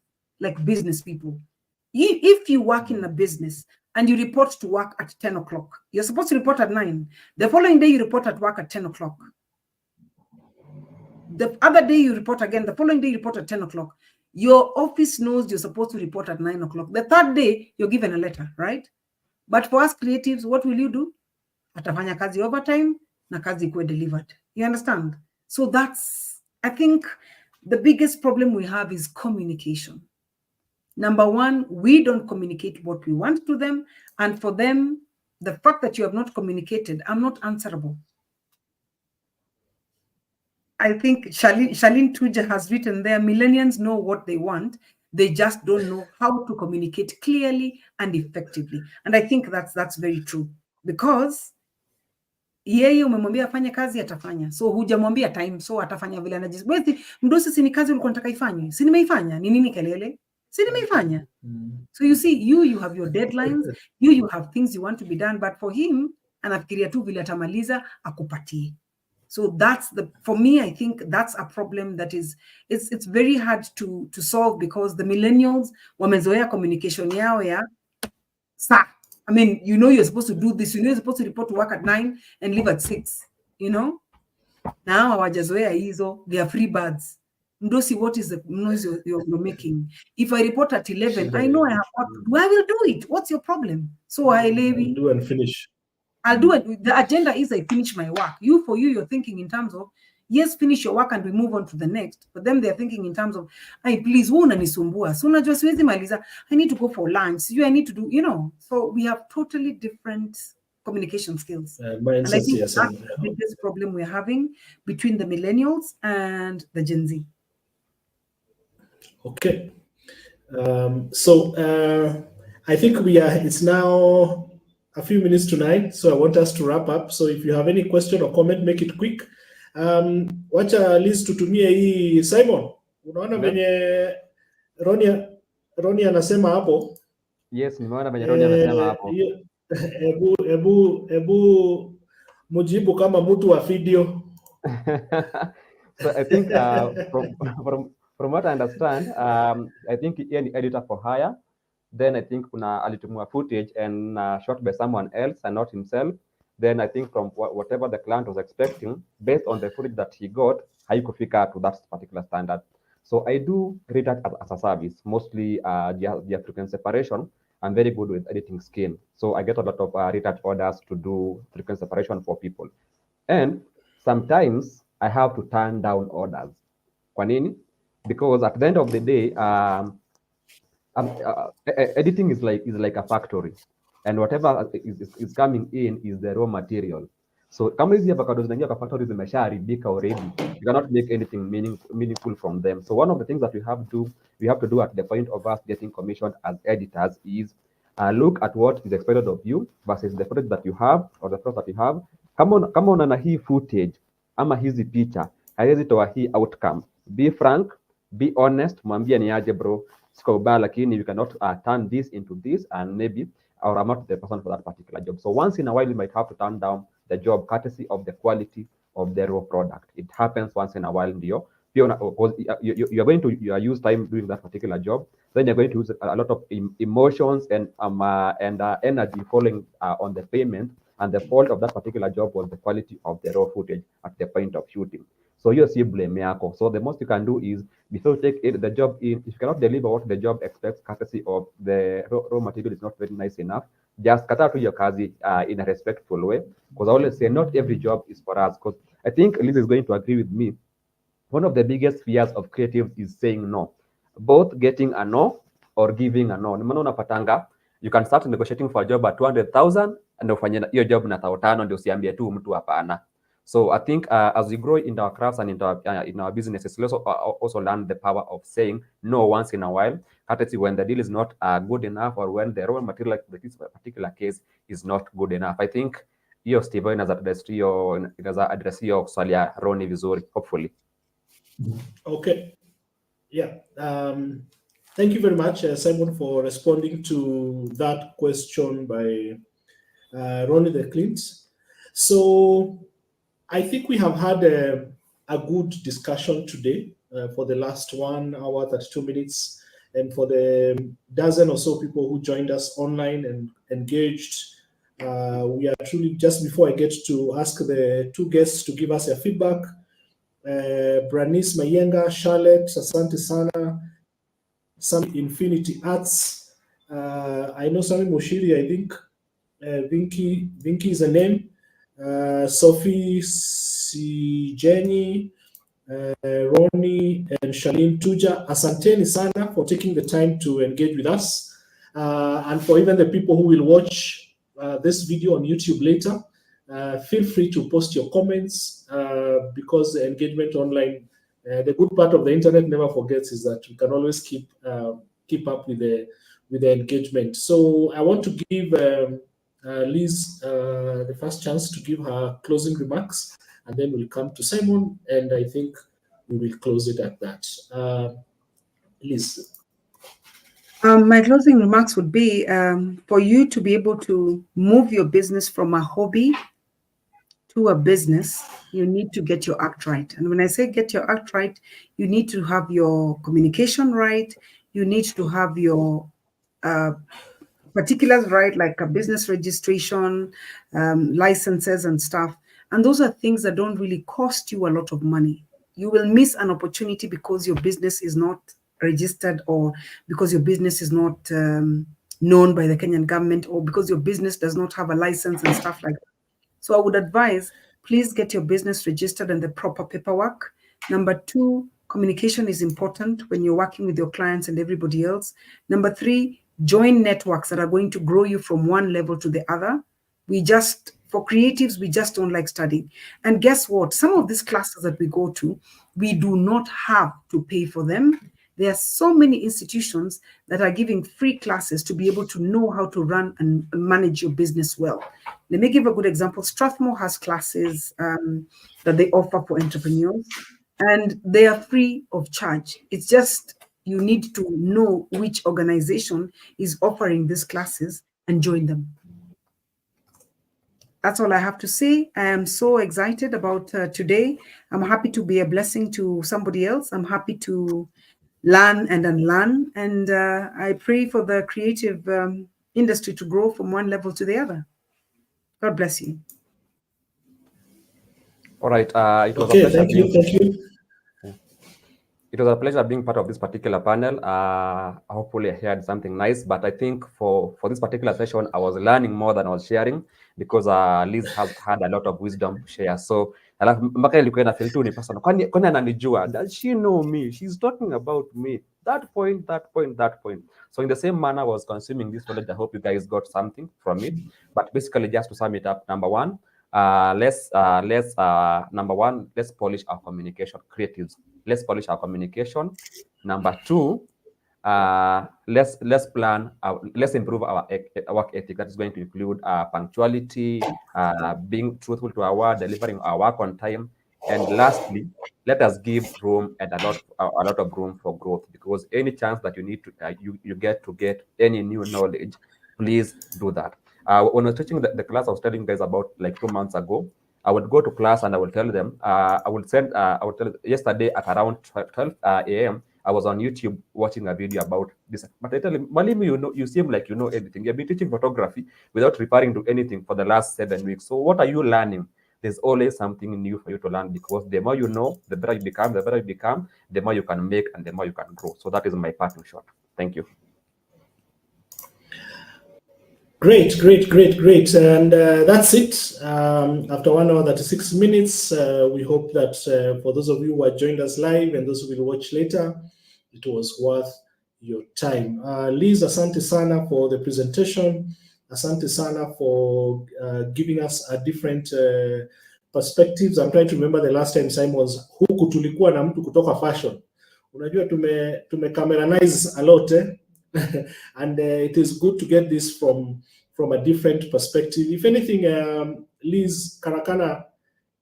like business people. If you work in a business and you report to work at 10 o'clock, you're supposed to report at 9. The following day, you report at work at 10 o'clock. The other day, you report again. The following day, you report at 10 o'clock. Your office knows you're supposed to report at 9 o'clock. The third day, you're given a letter, right? But for us creatives, what will you do? Atafanya kazi overtime, na kazi ikuwe delivered. You understand? So that's, I think, the biggest problem we have is communication. Number one, we don't communicate what we want to them. And for them, the fact that you have not communicated, I'm not answerable. I think Shalin Tuja has written there, millennials know what they want. They just don't know how to communicate clearly and effectively. And I think that's very true. Because yeye umemwambia afanye kazi atafanya. So hujamwambia time, so atafanya vile anajisikia. Wewe mdosi, si ni kazi ulikuwa unataka ifanye. Si nimeifanya. Ni nini kelele? Si nimeifanya. So you see, you have your deadlines, you have things you want to be done, but for him anafikiria tu vile atamaliza akupatie. So that's for me, I think that's a problem that it's very hard to solve, because the millennials wamezoea communication yao ya saa. I mean, you know, you're supposed to do this, you know, you're supposed to report to work at 9 and leave at 6, you know? Now hawajazoea hizo, they are free birds. Mdosi, what is the noise you're making? If I report at 11, I know I have work to do. I will do it. What's your problem? So I
do and finish.
I'll do it. The agenda is I finish my work. You're thinking in terms of, yes, finish your work and we move on to the next. But then they're thinking in terms of, hey, please, unanisumbua. So unajua siwezi maliza. I need to go for lunch. I need to do, you know. So we have totally different communication skills. And I think that's the biggest problem we're having between the millennials and the Gen Z.
Okay. So I think it's now a few minutes to 9, so I want us to wrap up. So if you have any question or comment, make it quick. Wacha Liz tutumie hii Simon. Unaona venye Roni anasema hapo?
Yes, nimeona venye Roni anasema hapo.
Ebu mujibu kama mtu wa video.
So I think from what I understand, I think any editor for hire, then I think kuna alitumwa footage and shot by someone else and not himself. Then I think from whatever the client was expecting, based on the footage that he got, haikufika to that particular standard. So I do retouch as a service, mostly the frequency separation. I'm very good with editing skin. So I get a lot of retouch orders to do frequency separation for people. And sometimes I have to turn down orders. Kwa nini? Because at the end of the day, editing is like a factory, and whatever is coming in is the raw material. So kama hizi avocado zinaingia kwa factory zimeshaharibika already, you cannot make anything meaningful from them. So one of the things that we have to do at the point of us getting commissioned as editors is look at what is expected of you versus the footage that you have or the process that you have. Kama una hii footage ama hizi picha haiwezi toa hii outcome, be frank, be honest, mwambie ni aje bro, siko ubaya, lakini you cannot turn this into this, and maybe or I'm not the person for that particular job. So once in a while you might have to turn down the job courtesy of the quality of the raw product. It happens once in a while, ndio. You are going to use time doing that particular job, then you're going to use a lot of emotions and energy falling on the payment, and the fault of that particular job was the quality of the raw footage at the point of shooting. So you see blame yako. So the most you can do is, before you take the job in, if you cannot deliver what the job expects, courtesy of the raw material is not very nice enough, just kata to your kazi in a respectful way. Because I always say not every job is for us. Because I think Liz is going to agree with me. One of the biggest fears of creatives is saying no. Both getting a no or giving a no. Nimana unapatanga, you can start negotiating for a job at 200,000 and ufanye hiyo job na 5,000 ndio usiambie tu mtu hapana. So I think as we grow in our crafts and in our businesses, we also learn the power of saying no once in a while, courtesy when the deal is not good enough, or when the raw material, like this particular case, is not good enough. I think hiyo Steve inaweza address hiyo swali ya Roni vizuri, hopefully.
Okay. Yeah. Thank you very much, Simon, for responding to that question by Ronnie the Clint. So I think we have had a good discussion today for the last 1 hour, 32 minutes, and for the dozen or so people who joined us online and engaged. We are truly, just before I get to ask the two guests to give us their feedback, Branis Mayenga, Charlotte, asante sana, some Infinity Arts. I know Sami Moshiri, I think. Vinky is a name. Sophie, Jenny, Ronnie, and Shalim Tuja, asanteni sana for taking the time to engage with us. And for even the people who will watch this video on YouTube later, feel free to post your comments because the engagement online, the good part of the internet never forgets is that we can always keep up with the engagement. So I want to give Liz the first chance to give her closing remarks, and then we'll come to Simon, and I think we will close it at that. Liz.
My closing remarks would be for you to be able to move your business from a hobby to a business, you need to get your act right. And when I say get your act right, you need to have your communication right. You need to have your particulars right, like a business registration, licenses and stuff. And those are things that don't really cost you a lot of money. You will miss an opportunity because your business is not registered, or because your business is not known by the Kenyan government, or because your business does not have a license and stuff like that. So I would advise, please get your business registered and the proper paperwork. Number 2, communication is important when you're working with your clients and everybody else. Number 3, join networks that are going to grow you from one level to the other. For creatives, we just don't like studying. And guess what? Some of these classes that we go to, we do not have to pay for them. There are so many institutions that are giving free classes to be able to know how to run and manage your business well. Let me give a good example. Strathmore has classes that they offer for entrepreneurs, and they are free of charge. It's just you need to know which organization is offering these classes and join them. That's all I have to say. I am so excited about today. I'm happy to be a blessing to somebody else. I'm happy to learn and unlearn. And I pray for the creative industry to grow from one level to the other. God bless you.
All right. It was a pleasure.
Thank you.
It was a pleasure being part of this particular panel. Hopefully I heard something nice, but I think for this particular session, I was learning more than I was sharing, because Liz has had a lot of wisdom to share. So mpaka ilikuwa na feel tu ni personal. Kwani ananijua? Does she know me? She's talking about me. That point. So in the same manner, I was consuming this knowledge. I hope you guys got something from it. But basically, just to sum it up, number one, let's polish our communication. Creatives, let's polish our communication. Number two, let's improve our work ethic. That is going to include punctuality, being truthful to our word, delivering our work on time. And lastly, let us give room and a lot of room for growth, because any chance that you need to you get any new knowledge, please do that. When I was teaching the class I was telling you guys about like 2 months ago, I would go to class and I would tell them, yesterday at around 12 a.m. I was on YouTube watching a video about this. But I tell him, Malimu, you seem like you know everything. You've been teaching photography without referring to anything for the last 7 weeks. So what are you learning? There's always something new for you to learn, because the more you know, the better you become, the more you can make and the more you can grow. So that is my parting shot. Thank you.
Great. And that's it. After 1 hour, 36 minutes, we hope that for those of you who have joined us live and those who will watch later, it was worth your time. Liz, asante sana for the presentation. Asante sana for giving us a different perspectives. I'm trying to remember the last time Simon's huku tulikuwa na mtu kutoka fashion. Unajua tume cameranize a lot, and it is good to get this from a different perspective. If anything, Liz, Karakana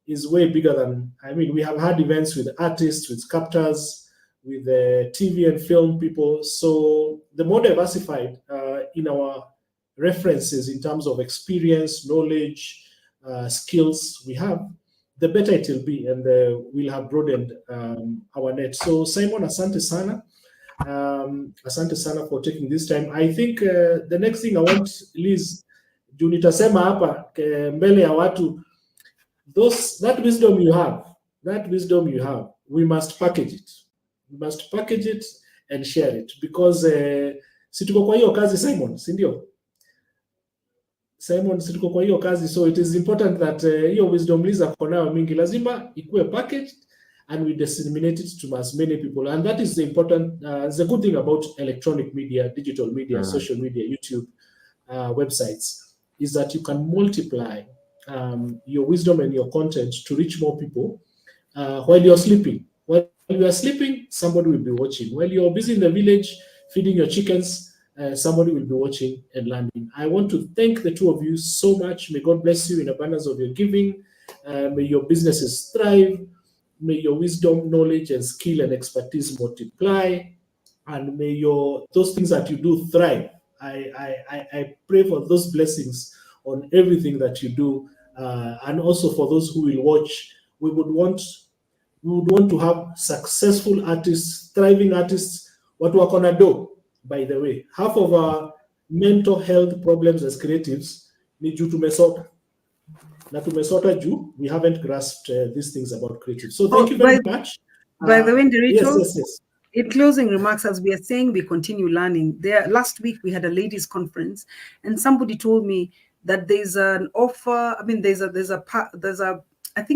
is way bigger than, we have had events with artists, with sculptors, with TV and film people. So the more diversified in our references in terms of experience, knowledge, skills we have, the better it will be, and we'll have broadened our net. So Simon, asante sana. Asante sana for taking this time. I think the next thing I want, Liz, juu nitasema hapa mbele ya watu, that wisdom you have, we must package it. We must package it and share it, because si tuko kwa hiyo kazi, Simon, si ndio? Simon, si tuko kwa hiyo kazi, so it is important that hiyo wisdom Liz ako nayo mingi lazima ikuwe packaged and we disseminate it to as many people. And that is the important, the good thing about electronic media, digital media, social media, YouTube, websites, is that you can multiply your wisdom and your content to reach more people while you're sleeping. While you are sleeping, somebody will be watching. While you're busy in the village feeding your chickens, somebody will be watching and learning. I want to thank the two of you so much. May God bless you in abundance of your giving. May your businesses thrive. May your wisdom, knowledge, and skill and expertise multiply, and may those things that you do thrive. I pray for those blessings on everything that you do, and also for those who will watch. We would want to have successful artists, thriving artists. What we're gonna do, by the way, half of our mental health problems as creatives need you to mesota. We haven't grasped these things about creative. So thank you very much.
By the way, Derito,
yes.
In closing remarks, as we are saying, we continue learning. Last week we had a ladies' conference, and somebody told me that there's an offer. I think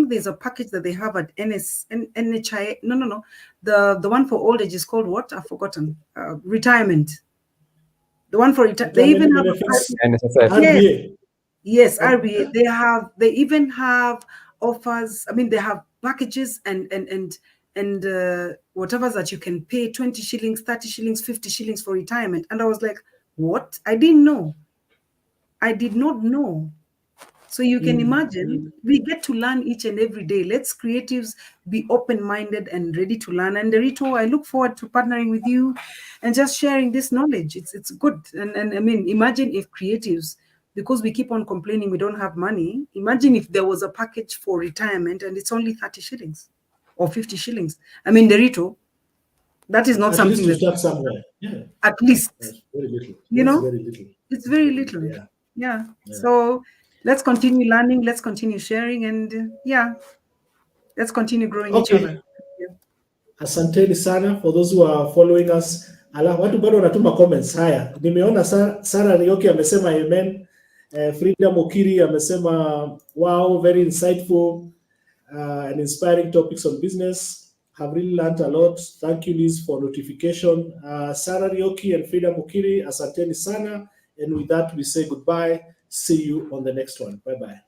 there's a package that they have at NHI. No. The one for old age is called what? I've forgotten. Retirement. The one for retirement. They even have
NSSF.
Yes, RBA. They even have offers. They have packages and and whatever that you can pay 20 shillings, 30 shillings, 50 shillings for retirement. And I was like, what? I didn't know. I did not know. So you can imagine, we get to learn each and every day. Let's creatives be open-minded and ready to learn. And Derito, I look forward to partnering with you and just sharing this knowledge. It's good. And I mean, imagine if creatives, because we keep on complaining we don't have money, imagine if there was a package for retirement and it's only 30 shillings or 50 shillings. I mean, Derito, that is not something
that... At least to start somewhere. Yeah.
At least.
That's very little.
You know?
Very little.
It's very little. Yeah. So let's continue learning, let's continue sharing, and let's continue growing each other.
Asanteni sana for those who are following us. Watu bado wanatuma comments. Haya, nimeona Sarah Rioki amesema amen. Frida Mokiri amesema wow, very insightful and inspiring topics on business. Have really learned a lot. Thank you, Liz, for notification. Sarah Rioki and Frida Mokiri, asanteni sana. And with that, we say goodbye. See you on the next one. Bye-bye.